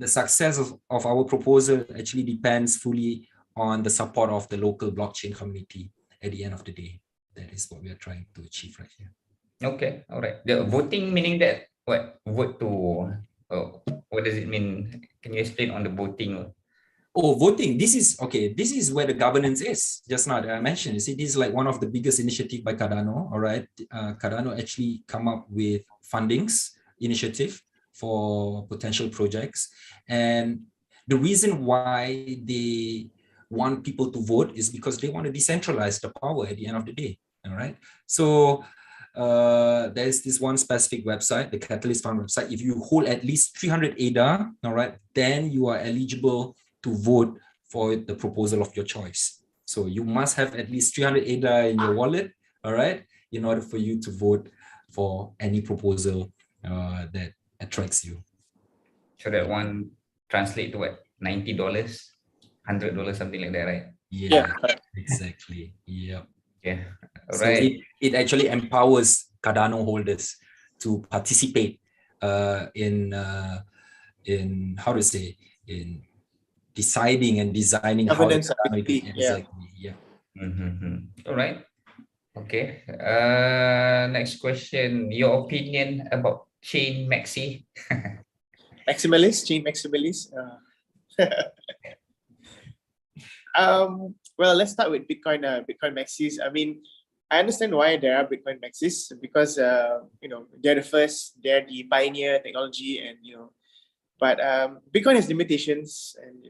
Speaker 3: success of our proposal actually depends fully on the support of the local blockchain community at the end of the day. That is what we are trying to achieve right here.
Speaker 2: Okay, all right. The voting meaning that what? Vote to what does it mean? Can you explain on the voting?
Speaker 3: Oh, voting. This is okay. This is where the governance is. Just now that I mentioned. You see, this is like one of the biggest initiative by Cardano. All right, Cardano actually come up with fundings initiative for potential projects, and the reason why they want people to vote is because they want to decentralize the power at the end of the day. All right. So there's this one specific website, the Catalyst Fund website. If you hold at least 300 ADA, all right, then you are eligible to vote for the proposal of your choice. So you must have at least 300 ADA in your wallet, all right, in order for you to vote for any proposal that attracts you.
Speaker 2: So that one translate to what? $90, $100, something like that, right?
Speaker 3: Yeah. Exactly. Yep.
Speaker 2: Yeah.
Speaker 3: So
Speaker 2: right.
Speaker 3: it actually empowers Cardano holders to participate in how to say, in deciding and designing
Speaker 4: governance.
Speaker 3: Exactly. Yeah.
Speaker 2: All right. Okay. Next question. Your opinion about ChainMaxis?
Speaker 4: ChainMaxis. Well, let's start with Bitcoin Maxis. I mean, I understand why there are Bitcoin Maxis because they're the first, they're the pioneer technology, and but Bitcoin has limitations, and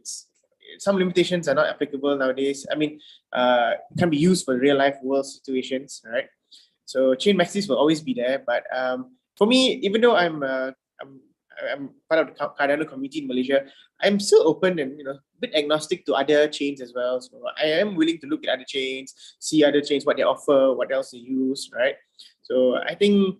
Speaker 4: some limitations are not applicable nowadays. I mean, it can be used for real life world situations, right? So ChainMaxis will always be there, but for me, even though I'm I'm part of the Cardano community in Malaysia. I'm still open and a bit agnostic to other chains as well. So I am willing to look at other chains, see other chains, what they offer, what else they use, right? So I think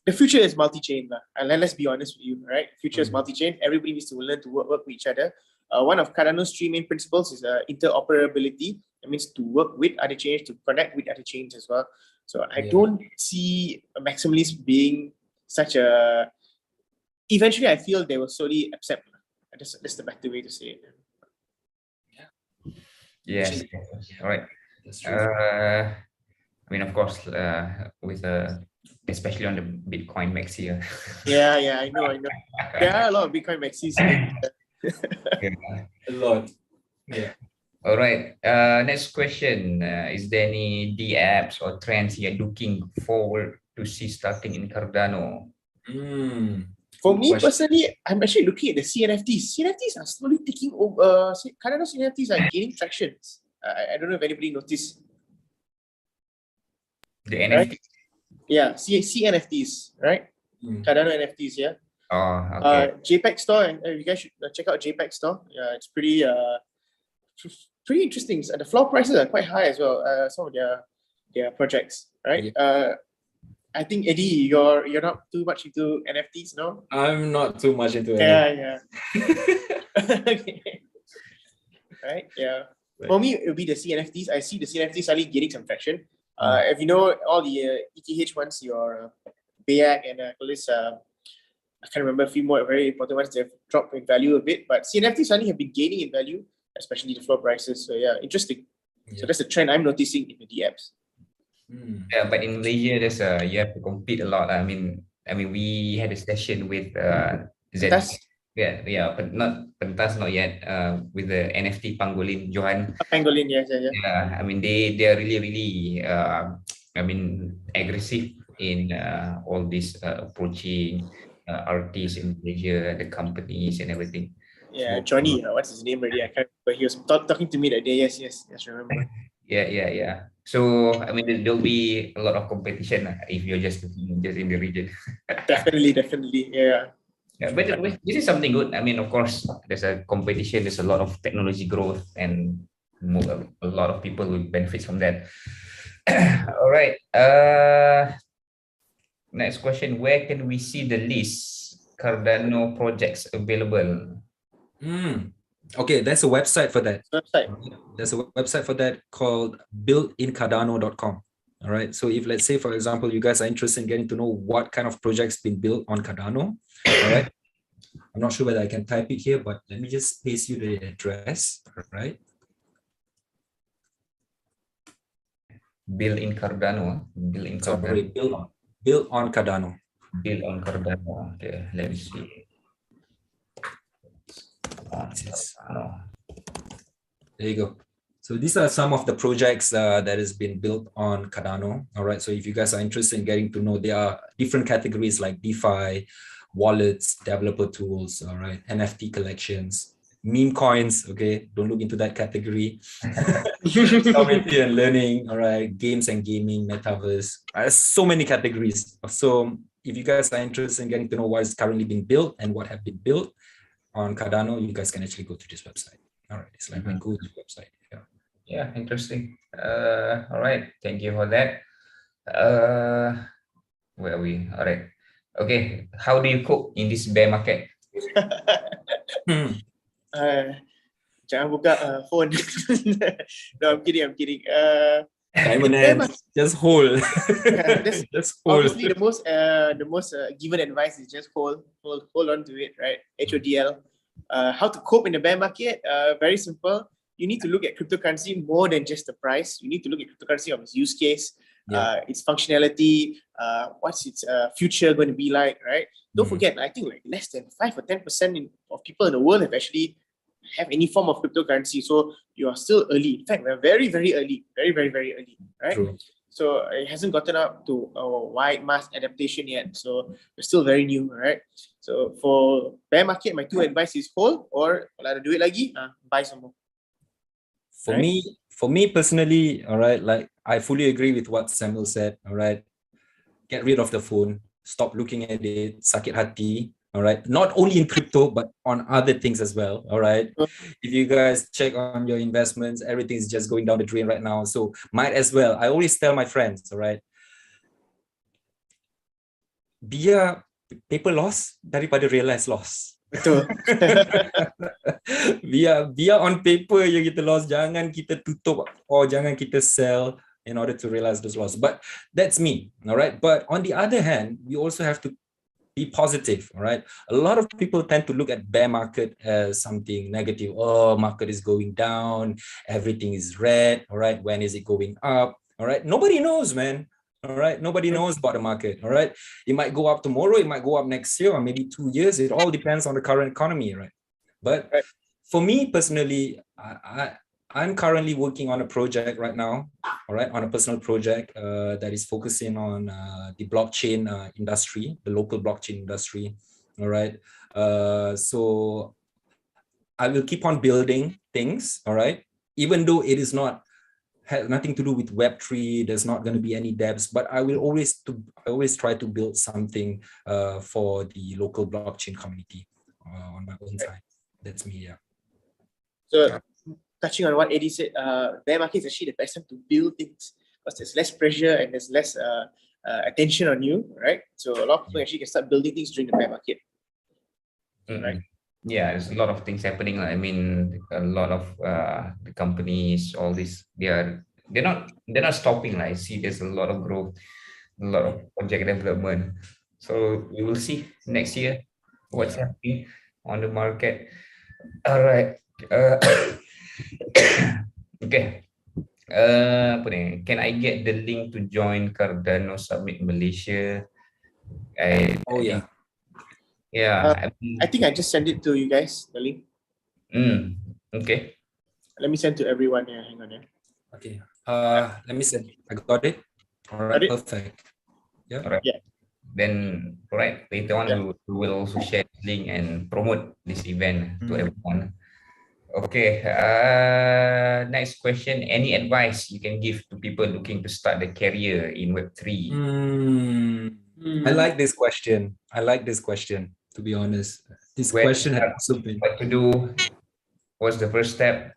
Speaker 4: the future is multi-chain, and let's be honest with you, right? Future is multi-chain. Everybody needs to learn to work with each other. One of Cardano's three main principles is interoperability. That means to work with other chains, to connect with other chains as well. So I don't see a maximalist being such a. Eventually, I feel they will slowly accept. That's the better way to say it.
Speaker 2: Yes. All right.
Speaker 3: That's true.
Speaker 2: I mean, of course, with especially on the Bitcoin Max here.
Speaker 4: Yeah, I know. There are a lot of Bitcoin Maxis.
Speaker 3: A lot. Yeah.
Speaker 2: All right. Next question. Is there any D apps or trends you're looking forward to see starting in Cardano?
Speaker 4: For me personally, I'm actually looking at the CNFTs. CNFTs are slowly taking over. Cardano CNFTs are gaining traction. I don't know if anybody noticed.
Speaker 2: The NFT?
Speaker 4: Right? Yeah, CNFTs, right? Cardano NFTs, yeah.
Speaker 2: Oh, okay.
Speaker 4: JPEG store, and you guys should check out JPEG store. Yeah, it's pretty interesting. And the floor prices are quite high as well. Some of their projects, right? Yeah. I think Eddie, you're not too much into NFTs, no?
Speaker 3: I'm not too much into it.
Speaker 4: Yeah. Okay. Right. Yeah. Right. For me, it will be the CNFTs. I see the CNFTs suddenly getting some traction. If you know all the ETH ones, your BAYAC and this, I can't remember a few more very important ones. They've dropped in value a bit, but CNFTs suddenly have been gaining in value, especially the floor prices. So yeah, interesting. Yeah. So that's the trend I'm noticing in the DApps.
Speaker 2: Yeah, but in Malaysia, there's you have to compete a lot. I mean, we had a session with
Speaker 4: Pentas?
Speaker 2: Yeah, but not Pentas, not yet. With the NFT Pangolin Johan.
Speaker 4: Pangolin, yeah.
Speaker 2: Yeah, I mean they are really aggressive in all this approaching artists in Malaysia, the companies and everything.
Speaker 4: Yeah, Johnny, what's his name already? I can't remember. He was talking to me that day. Yes, remember.
Speaker 2: Yeah. So I mean, there'll be a lot of competition if you're just in the region.
Speaker 4: Definitely, yeah.
Speaker 2: Yeah, but this is something good. I mean, of course, there's a competition. There's a lot of technology growth, and a lot of people will benefit from that. All right. Next question: where can we see the list Cardano projects available?
Speaker 3: Okay, there's a website for that.
Speaker 4: There's
Speaker 3: a website for that called buildincardano.com. All right. So if, let's say, for example, you guys are interested in getting to know what kind of projects been built on Cardano, all right. I'm not sure whether I can type it here, but let me just paste you the address. All right.
Speaker 2: Build in Cardano. Build
Speaker 3: on Cardano.
Speaker 2: Build on Cardano. Okay, let me see.
Speaker 3: There you go. So these are some of the projects that has been built on Cardano. All right. So if you guys are interested in getting to know, there are different categories like DeFi, wallets, developer tools, all right, NFT collections, meme coins. Okay, don't look into that category. Community and learning. All right, games and gaming, metaverse. So many categories. So if you guys are interested in getting to know what is currently being built and what have been built on Cardano, you guys can actually go to this website. All right, it's like my go-to website.
Speaker 2: Yeah, interesting. All right, thank you for that. Where are we? All right. Okay, how do you cope in this bear market?
Speaker 4: Jangan buka phone. No, I'm kidding.
Speaker 3: Diamond hands, just hold.
Speaker 4: Just hold. Obviously, the most given advice is just hold on to it, right? HODL. How to cope in the bear market? Very simple. You need to look at cryptocurrency more than just the price. You need to look at cryptocurrency of its use case, its functionality, what's its future going to be like, right? Don't forget, I think like less than 5 or 10% of people in the world have any form of cryptocurrency. So you are still early. In fact, we're very, very early. Very early, right? True. So it hasn't gotten up to a wide mass adaptation yet. So we're still very new, right? So for bear market, my two advice is hold, or kalau ada duit lagi, buy some more.
Speaker 3: For me personally, all right, like I fully agree with what Samuel said. All right, get rid of the phone, stop looking at it, sakit hati. All right, not only in crypto but on other things as well. All right, if you guys check on your investments, everything is just going down the drain right now, so might as well. I always tell my friends, all right, biar paper loss daripada realize loss.
Speaker 4: Betul.
Speaker 3: biar on paper je kita loss, jangan kita tutup or jangan kita sell in order to realize those loss. But that's me, all right. But on the other hand, we also have to be positive, all right. A lot of people tend to look at bear market as something negative. Oh, market is going down, everything is red, all right. When is it going up? All right, nobody knows, man. All right, nobody knows about the market. All right, it might go up tomorrow, it might go up next year, or maybe 2 years. It all depends on the current economy, right? But for me personally, I'm currently working on a project right now, all right, on a personal project that is focusing on the blockchain industry, the local blockchain industry, all right. So I will keep on building things, all right, even though it is not has nothing to do with Web3. There's not going to be any devs, but I always try to build something for the local blockchain community on my own side. That's me, yeah.
Speaker 4: So touching on what Eddie said, bear market is actually the best time to build things because there's less pressure and there's less attention on you, right? So a lot of people actually can start building things during the bear market, right?
Speaker 2: Yeah, there's a lot of things happening. I mean, a lot of the companies, all this, they're not stopping. I see there's a lot of growth, a lot of project development. So we will see next year what's happening on the market. All right. Okay. Apa ni? Can I get the link to join Cardano Summit Malaysia? Yeah.
Speaker 4: I think I just sent it to you guys, the link.
Speaker 2: Okay.
Speaker 4: Let me send to everyone here. Hang on here.
Speaker 3: Okay. Let me send. I got it. All right. Perfect. Yeah.
Speaker 2: All right.
Speaker 4: Yeah.
Speaker 2: Then, all right. Later on, we will also share the link and promote this event to everyone. Okay. Next question. Any advice you can give to people looking to start a career in Web3?
Speaker 3: I like this question. To be honest, this question had also been
Speaker 2: what to do. What's the first step?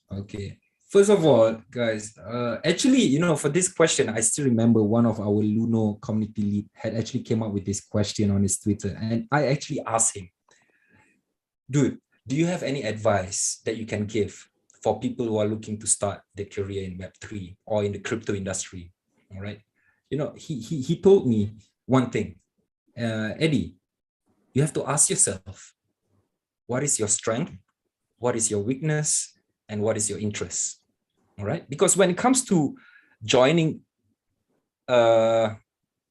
Speaker 3: Okay. First of all, guys, actually, for this question, I still remember one of our Luno community lead had actually came up with this question on his Twitter. And I actually asked him, dude, do you have any advice that you can give for people who are looking to start their career in Web3 or in the crypto industry? All right. He told me one thing, Eddie, you have to ask yourself, what is your strength? What is your weakness? And what is your interest? All right. Because when it comes to joining an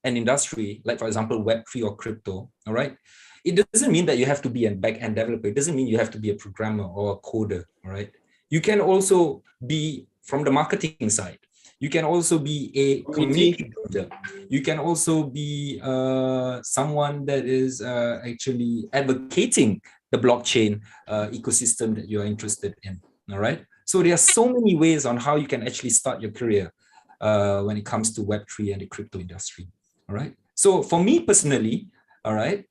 Speaker 3: industry, like for example, Web3 or crypto, all right, it doesn't mean that you have to be a back-end developer. It doesn't mean you have to be a programmer or a coder, all right? You can also be from the marketing side. You can also be a community builder. You can also be someone that is actually advocating the blockchain ecosystem that you are interested in, all right? So there are so many ways on how you can actually start your career when it comes to Web3 and the crypto industry, all right? So for me personally, all right,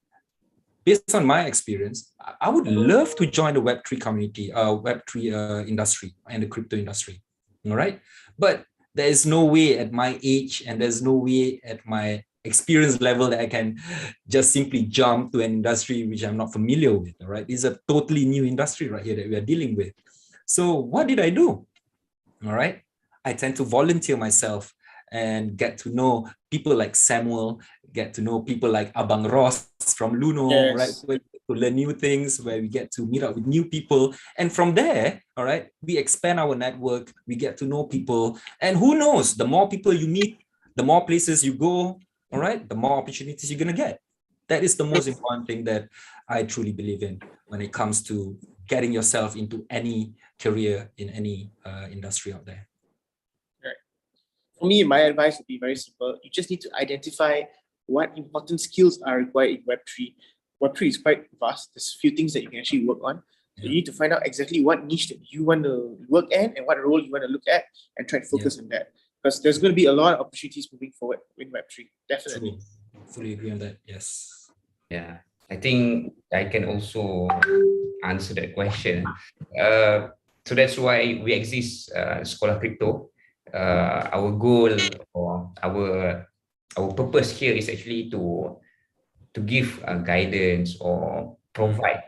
Speaker 3: based on my experience, I would love to join the Web3 community, Web3 industry and the crypto industry, all right? But there is no way at my age and there's no way at my experience level that I can just simply jump to an industry which I'm not familiar with, all right? It's a totally new industry right here that we are dealing with. So what did I do? All right, I tend to volunteer myself and get to know people like Samuel, get to know people like Abang Ross from Luno, right? To learn new things, where we get to meet up with new people. And from there, all right, we expand our network, we get to know people. And who knows, the more people you meet, the more places you go, all right, the more opportunities you're going to get. That is the most important thing that I truly believe in when it comes to getting yourself into any career in any industry out there.
Speaker 4: Right. For me, my advice would be very simple. You just need to identify what important skills are required in Web3. Web3 is quite vast. There's a few things that you can actually work on. So you need to find out exactly what niche that you want to work in and what role you want to look at and try to focus on that. Because there's going to be a lot of opportunities moving forward in Web3. Definitely.
Speaker 3: True. Fully agree on that. Yes.
Speaker 2: Yeah. I think I can also answer that question. So that's why we exist, Sekolah Crypto. Our goal or our purpose here is actually to give guidance or provide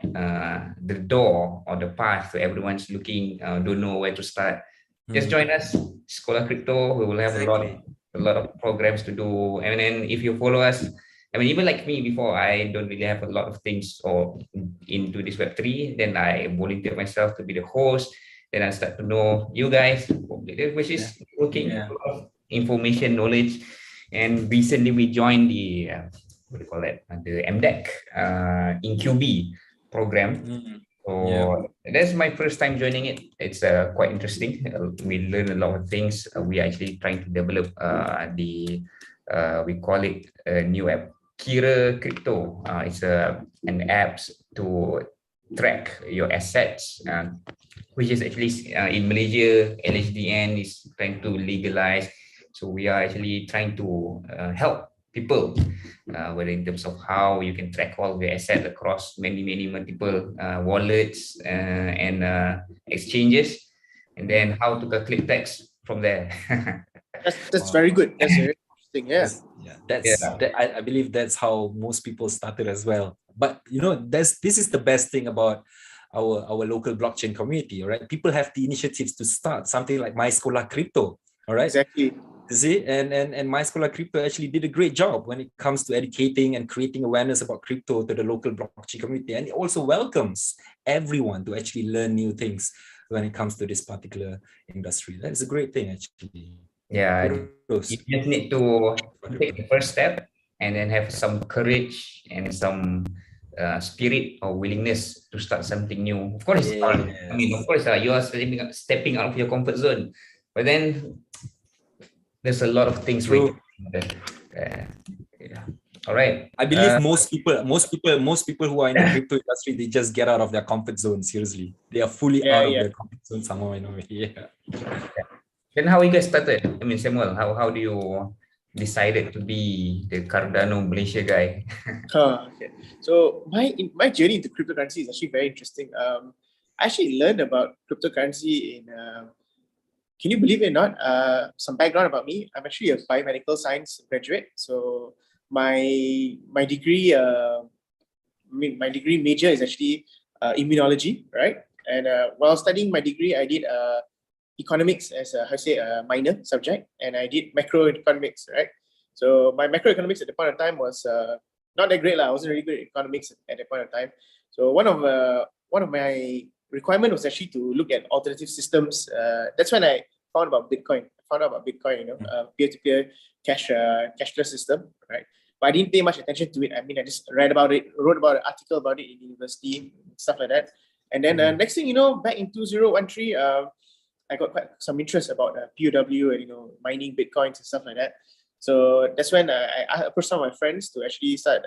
Speaker 2: the door or the path to everyone's looking, don't know where to start. Just join us, Sekolah Crypto. We will have
Speaker 3: Exactly.
Speaker 2: a lot of programs to do. And then if you follow us, I mean, even like me before, I don't really have a lot of things or into this Web3. Then I volunteer myself to be the host. Then I start to know you guys, which
Speaker 3: Yeah.
Speaker 2: is working a
Speaker 3: Yeah.
Speaker 2: lot of information, knowledge. And recently we joined the what do you call that? The MDEC in QB program.
Speaker 3: Yeah.
Speaker 2: So that's my first time joining it. It's quite interesting. We learn a lot of things. We are actually trying to develop we call it a new app, Kira Crypto. It's an app to track your assets, which is actually in Malaysia, LHDN is trying to legalize. So we are actually trying to help people, whether in terms of how you can track all the assets across many multiple wallets and exchanges, and then how to calculate tax from there.
Speaker 4: That's very good. That's very interesting. Yeah.
Speaker 2: Yeah.
Speaker 3: I believe that's how most people started as well. But you know, this is the best thing about our local blockchain community, right? People have the initiatives to start something like My Sekolah Crypto, all right?
Speaker 4: Exactly.
Speaker 3: You see, and My Sekolah Crypto actually did a great job when it comes to educating and creating awareness about crypto to the local blockchain community, and it also welcomes everyone to actually learn new things when it comes to this particular industry. That is a great thing, actually.
Speaker 2: Yeah,
Speaker 3: Kudos.
Speaker 2: you just need to take the first step and then have some courage and some spirit or willingness to start something new. Of course, I mean, of
Speaker 3: Yes.
Speaker 2: course, you are stepping out of your comfort zone, but then there's a lot of things waiting.
Speaker 3: True.
Speaker 2: Yeah. All right.
Speaker 3: I believe most people who are in the crypto industry, they just get out of their comfort zone. Seriously, they are fully out of their comfort zone somehow. You know, yeah.
Speaker 2: Then how you guys started? I mean, Samuel, how do you decided to be the Cardano Malaysia guy?
Speaker 4: Okay. So my journey into cryptocurrency is actually very interesting. I actually learned about cryptocurrency in can you believe it or not? Some background about me. I'm actually a biomedical science graduate. So my degree my degree major is actually immunology, right? And while studying my degree, I did economics as a minor subject, and I did macroeconomics, right? So my macroeconomics at the point of time was not that great. I wasn't really good at economics at that point of time. So one of my requirement was actually to look at alternative systems. That's when I found about Bitcoin. I found out about Bitcoin, peer-to-peer cashless system, right? But I didn't pay much attention to it. I mean, I just read about it, wrote about an article about it in university, stuff like that. And then next thing you know, back in 2013, I got quite some interest about POW and mining Bitcoins and stuff like that. So that's when I approached some of my friends to actually start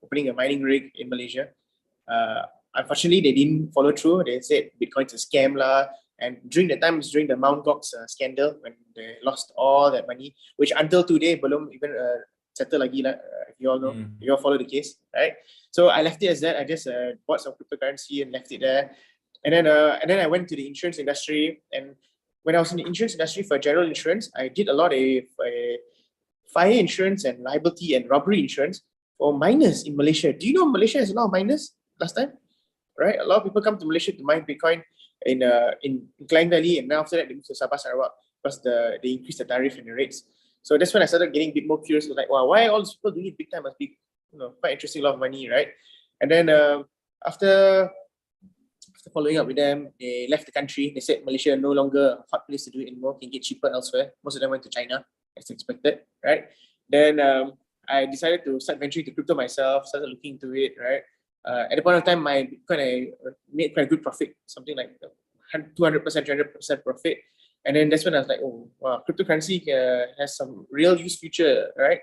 Speaker 4: opening a mining rig in Malaysia. Unfortunately, they didn't follow through. They said Bitcoin's a scam lah. And during the time, it was during the Mt. Gox scandal when they lost all that money, which until today, belum even settle lagi lah. If you all know, you all follow the case, right? So I left it as that. I just bought some cryptocurrency and left it there. And then I went to the insurance industry. And when I was in the insurance industry for general insurance, I did a lot of fire insurance and liability and robbery insurance for miners in Malaysia. Do you know Malaysia has a lot of miners last time? Right? A lot of people come to Malaysia to mine Bitcoin in Klang Valley, and now after that they move to Sabah Sarawak because they increased the tariff and the rates. So that's when I started getting a bit more curious. Like, wow, why all these people doing it big time? Must be quite interesting, a lot of money, right? And then after following up with them, they left the country. They said Malaysia no longer a hot place to do it anymore, can get cheaper elsewhere. Most of them went to China, as expected, right? Then I decided to start venturing to crypto myself, started looking into it, right? At the point of time, my Bitcoin, I made quite a good profit, something like 200%, 300% profit. And then that's when I was like, oh, wow, cryptocurrency has some real use future, right?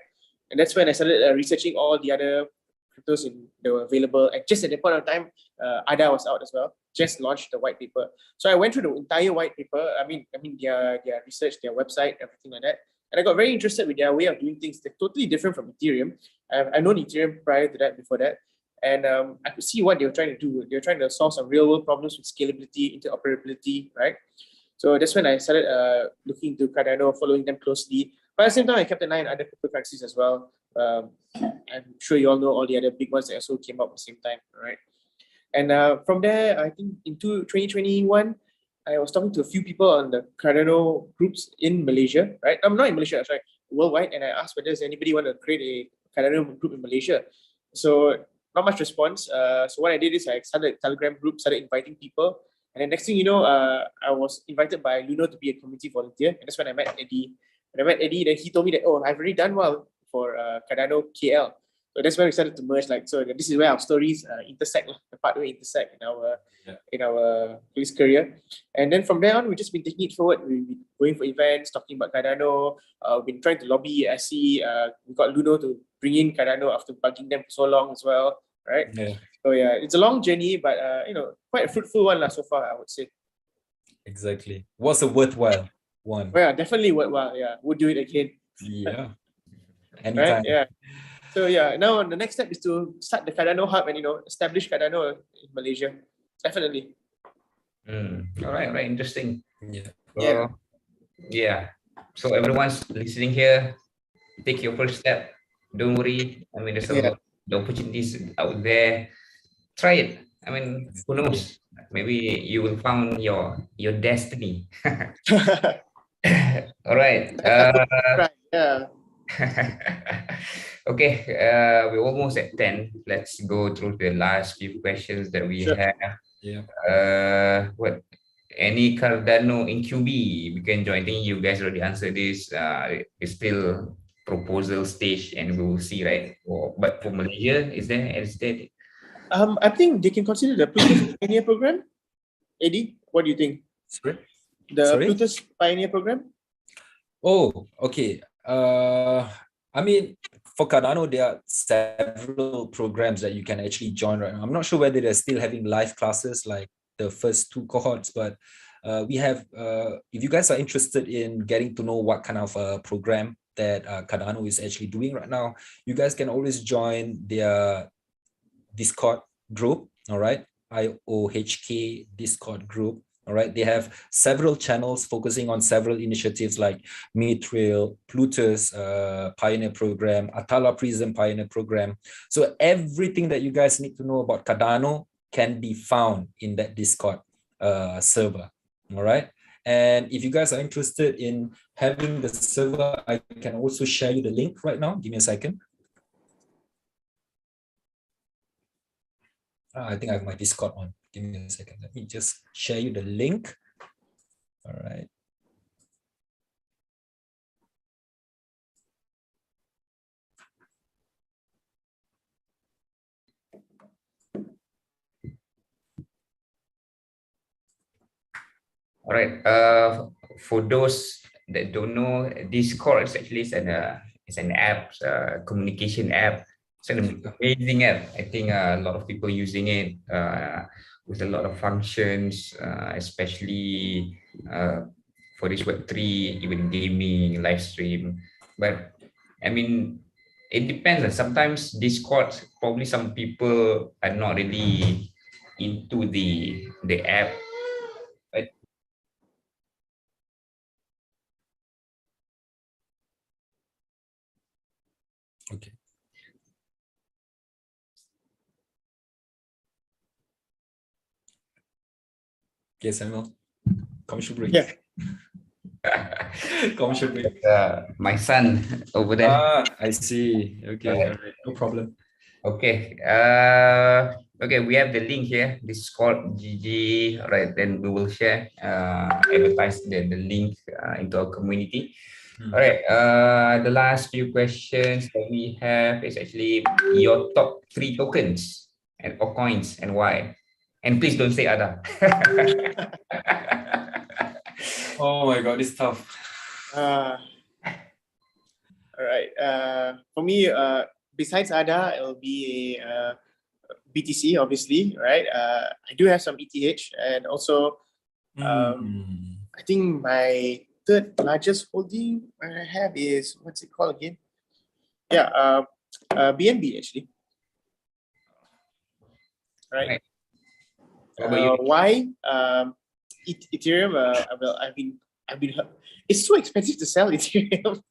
Speaker 4: And that's when I started researching all the other cryptos that were available. And just at the point of time, ADA was out as well, just launched the white paper. So I went through the entire white paper. I mean their research, their website, everything like that. And I got very interested with their way of doing things. They're totally different from Ethereum. I've known Ethereum prior to that, before that. And I could see what they were trying to do. They were trying to solve some real world problems with scalability, interoperability, right? So that's when I started looking into Cardano, following them closely. But at the same time, I kept an eye on other cryptocurrencies as well. I'm sure you all know all the other big ones that also came up at the same time, right? And from there, I think into 2021, I was talking to a few people on the Cardano groups in Malaysia, right? I'm not in Malaysia, sorry, worldwide. And I asked whether does anybody want to create a Cardano group in Malaysia. So not much response. So what I did is I started a Telegram group, started inviting people. And then next thing you know, I was invited by Luno to be a community volunteer. And that's when I met Eddie. When I met Eddie, then he told me that, oh, I've already done well for Cardano KL. So that's when we started to merge. Like, so this is where our stories intersect, the pathway intersect in our police career. And then from there on, we've just been taking it forward. We've been going for events, talking about Cardano. We've been trying to lobby. I see we got Luno to bring in Cardano after bugging them for so long as well, right?
Speaker 3: Yeah.
Speaker 4: So yeah, it's a long journey, but quite a fruitful one so far, I would say.
Speaker 3: Exactly. Was a worthwhile one.
Speaker 4: Well, yeah, definitely worthwhile. Yeah, would do it again.
Speaker 3: Yeah. Anytime.
Speaker 4: Right? Yeah. So yeah, now the next step is to start the Cardano hub and establish Cardano in Malaysia. Definitely.
Speaker 2: All right, right, interesting.
Speaker 3: Yeah.
Speaker 4: Yeah.
Speaker 2: Yeah. So everyone's listening here, take your first step. Don't worry. I mean, there's a lot of opportunities out there. Try it. I mean, who knows? Maybe you will find your destiny. All right.
Speaker 4: Right. Yeah.
Speaker 2: Okay, we're almost at 10. Let's go through the last few questions that we
Speaker 4: Sure.
Speaker 2: have.
Speaker 3: Yeah.
Speaker 2: What any Cardano in QB we can join? I think you guys already answered this. It's still proposal stage, and we will see, right? But for Malaysia, is there
Speaker 4: I think they can consider the Plutus Pioneer Program. Eddie, what do you think?
Speaker 3: Sorry?
Speaker 4: The Plutus Pioneer Program?
Speaker 3: Oh, okay. I mean, for Cardano, there are several programs that you can actually join right now. I'm not sure whether they're still having live classes like the first two cohorts, but we have, if you guys are interested in getting to know what kind of program that Cardano is actually doing right now, you guys can always join their Discord group, all right? IOHK Discord group. All right, they have several channels focusing on several initiatives like Mithril, Plutus Pioneer Program, Atala Prism Pioneer Program. So everything that you guys need to know about Cardano can be found in that Discord server. All right. And if you guys are interested in having the server, I can also share you the link right now. Give me a second. I think I have my Discord on. Give me a second. Let me just share you the link. All right.
Speaker 2: All right. For those that don't know, Discord is actually it's an app, communication app. It's an amazing app. I think a lot of people using it with a lot of functions, especially for this Web3, even gaming, live stream. But I mean, it depends. Sometimes Discord, probably some people are not really into the app.
Speaker 3: Okay. Okay, Samuel. Commercial break.
Speaker 4: Yeah.
Speaker 3: Commercial break.
Speaker 2: My son over there.
Speaker 3: I see. Okay, all right. No problem.
Speaker 2: Okay. Okay, we have the link here. This is called GG. All right, then we will share, advertise the link into our community. All right. The last few questions that we have is actually your top 3 tokens or coins and why. And please don't say ADA.
Speaker 3: Oh my God, it's tough.
Speaker 4: All right. For me, besides ADA, it will be a BTC, obviously, right? I do have some ETH, and also, I think my third largest holding I have is, what's it called again? Yeah, BNB actually. right?
Speaker 2: Right. What about you?
Speaker 4: Why? Ethereum. Well, I've been. It's so expensive to sell Ethereum.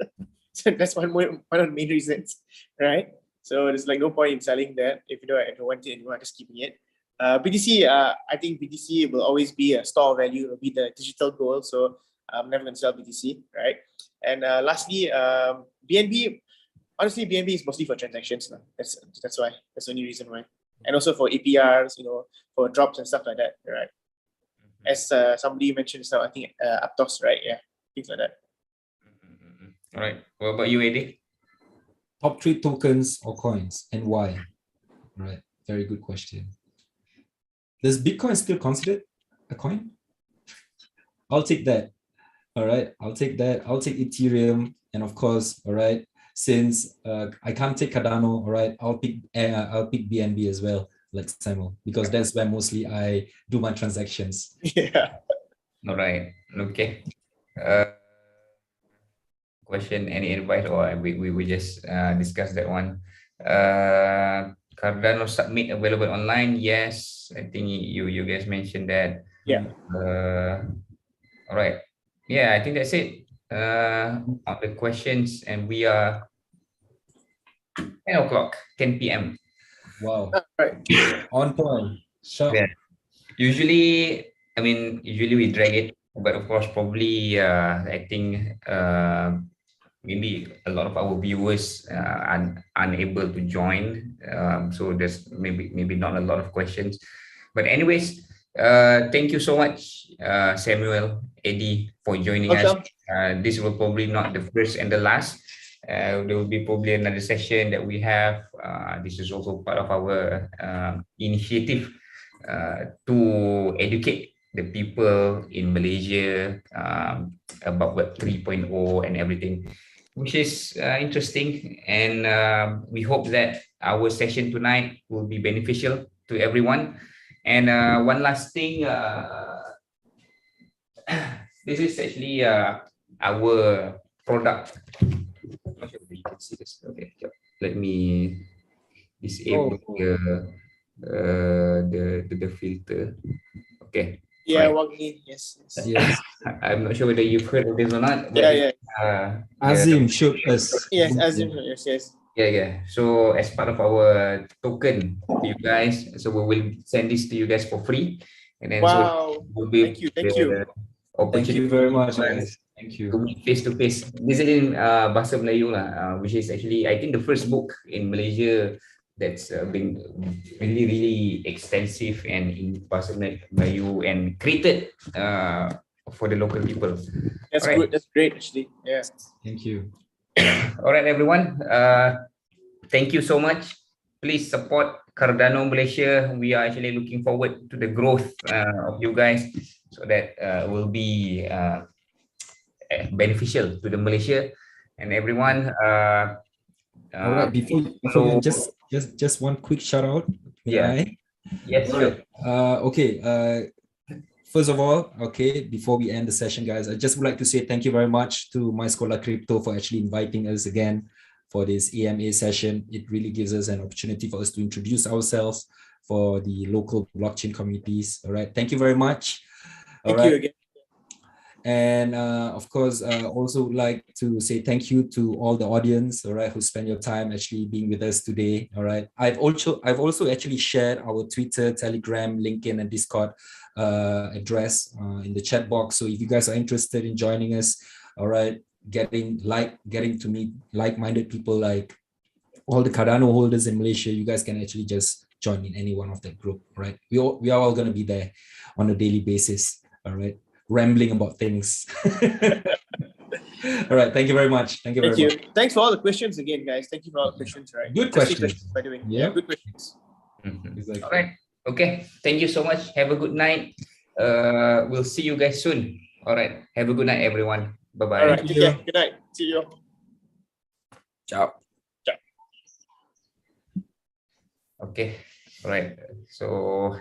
Speaker 4: So that's one of the main reasons, right? So there's like no point in selling that if you don't want it anymore, just keeping it. BTC. I think BTC will always be a store of value. It will be the digital gold. So I'm never going to sell BTC, right? And lastly, BNB. Honestly, BNB is mostly for transactions. That's why. That's the only reason why. And also for APRs, for drops and stuff like that, right? As somebody mentioned, so I think Aptos, right? Yeah, things like that.
Speaker 2: All right. What about you, Eddie?
Speaker 3: Top 3 tokens or coins and why? Right. Very good question. Does Bitcoin still considered a coin? I'll take that. All right. I'll take that. I'll take Ethereum. And of course, all right, since I can't take Cardano, all right, I'll pick BNB as well, like Samuel, because that's where mostly I do my transactions.
Speaker 4: Yeah.
Speaker 2: All right. Okay. Question, any advice, or we just discussed that one. Cardano Summit available online. Yes, I think you guys mentioned that.
Speaker 4: Yeah.
Speaker 2: All right. Yeah, I think that's it. On the questions, and we are 10 o'clock, 10 p.m.
Speaker 3: Wow.
Speaker 4: Right.
Speaker 3: On point. Sharp.
Speaker 2: Yeah. Usually we drag it, but of course, probably I think maybe a lot of our viewers are unable to join. So there's maybe not a lot of questions. But anyways, thank you so much, Samuel, Eddie, for joining us.
Speaker 4: Welcome.
Speaker 2: This will probably not the first and the last. There will be probably another session that we have. This is also part of our initiative to educate the people in Malaysia about Web 3.0 and everything, which is interesting. And we hope that our session tonight will be beneficial to everyone. And one last thing, this is actually our product. I'm not sure if you can see this. Okay, let me disable the filter. Okay.
Speaker 4: Yeah,
Speaker 2: right.
Speaker 4: Wagni. Yes.
Speaker 3: Yes.
Speaker 2: I'm not sure whether you've heard of this or not. But
Speaker 4: Yeah.
Speaker 3: Azim showed us.
Speaker 4: Yes, Azim. Yes.
Speaker 2: Yeah. So as part of our token to you guys, so we will send this to you guys for free, and then
Speaker 4: Wow.
Speaker 2: so will be
Speaker 4: Thank you.
Speaker 3: Thank you very much, guys. Thank
Speaker 2: to
Speaker 3: you.
Speaker 2: meet face to face. This is in Bahasa Melayu lah, which is actually I think the first book in Malaysia that's been really extensive and in Bahasa Melayu and created for the local people.
Speaker 4: That's
Speaker 2: All right.
Speaker 4: good. That's great, actually. Yeah.
Speaker 3: Thank you.
Speaker 2: All right, everyone. Thank you so much. Please support Cardano Malaysia. We are actually looking forward to the growth of you guys, so that will be beneficial to the Malaysia and everyone.
Speaker 3: All right. Before you just one quick shout out.
Speaker 2: Yes.
Speaker 3: Right. Okay. First of all, okay, before we end the session, guys, I just would like to say thank you very much to My Scholar Crypto for actually inviting us again for this AMA session. It really gives us an opportunity for us to introduce ourselves for the local blockchain communities. All right. Thank you very much.
Speaker 4: Thank you again.
Speaker 3: And of course, also like to say thank you to all the audience, all right, who spent your time actually being with us today. All right. I've also actually shared our Twitter, Telegram, LinkedIn, and Discord address in the chat box. So if you guys are interested in joining us, all right, getting to meet like-minded people like all the Cardano holders in Malaysia, you guys can actually just join in any one of that group. Right. We are all going to be there on a daily basis. All right. Rambling about things. All right. Thank you very much. Thank you very much.
Speaker 4: Thanks for all the questions again, guys. Thank you for all the questions, right?
Speaker 3: Good questions.
Speaker 4: By the way. Yeah, good questions.
Speaker 3: Exactly.
Speaker 2: All right. Okay. Thank you so much. Have a good night. We'll see you guys soon. All right. Have a good night, everyone. Bye-bye.
Speaker 4: All right. Good night. See you.
Speaker 3: Ciao.
Speaker 2: Okay. All right. So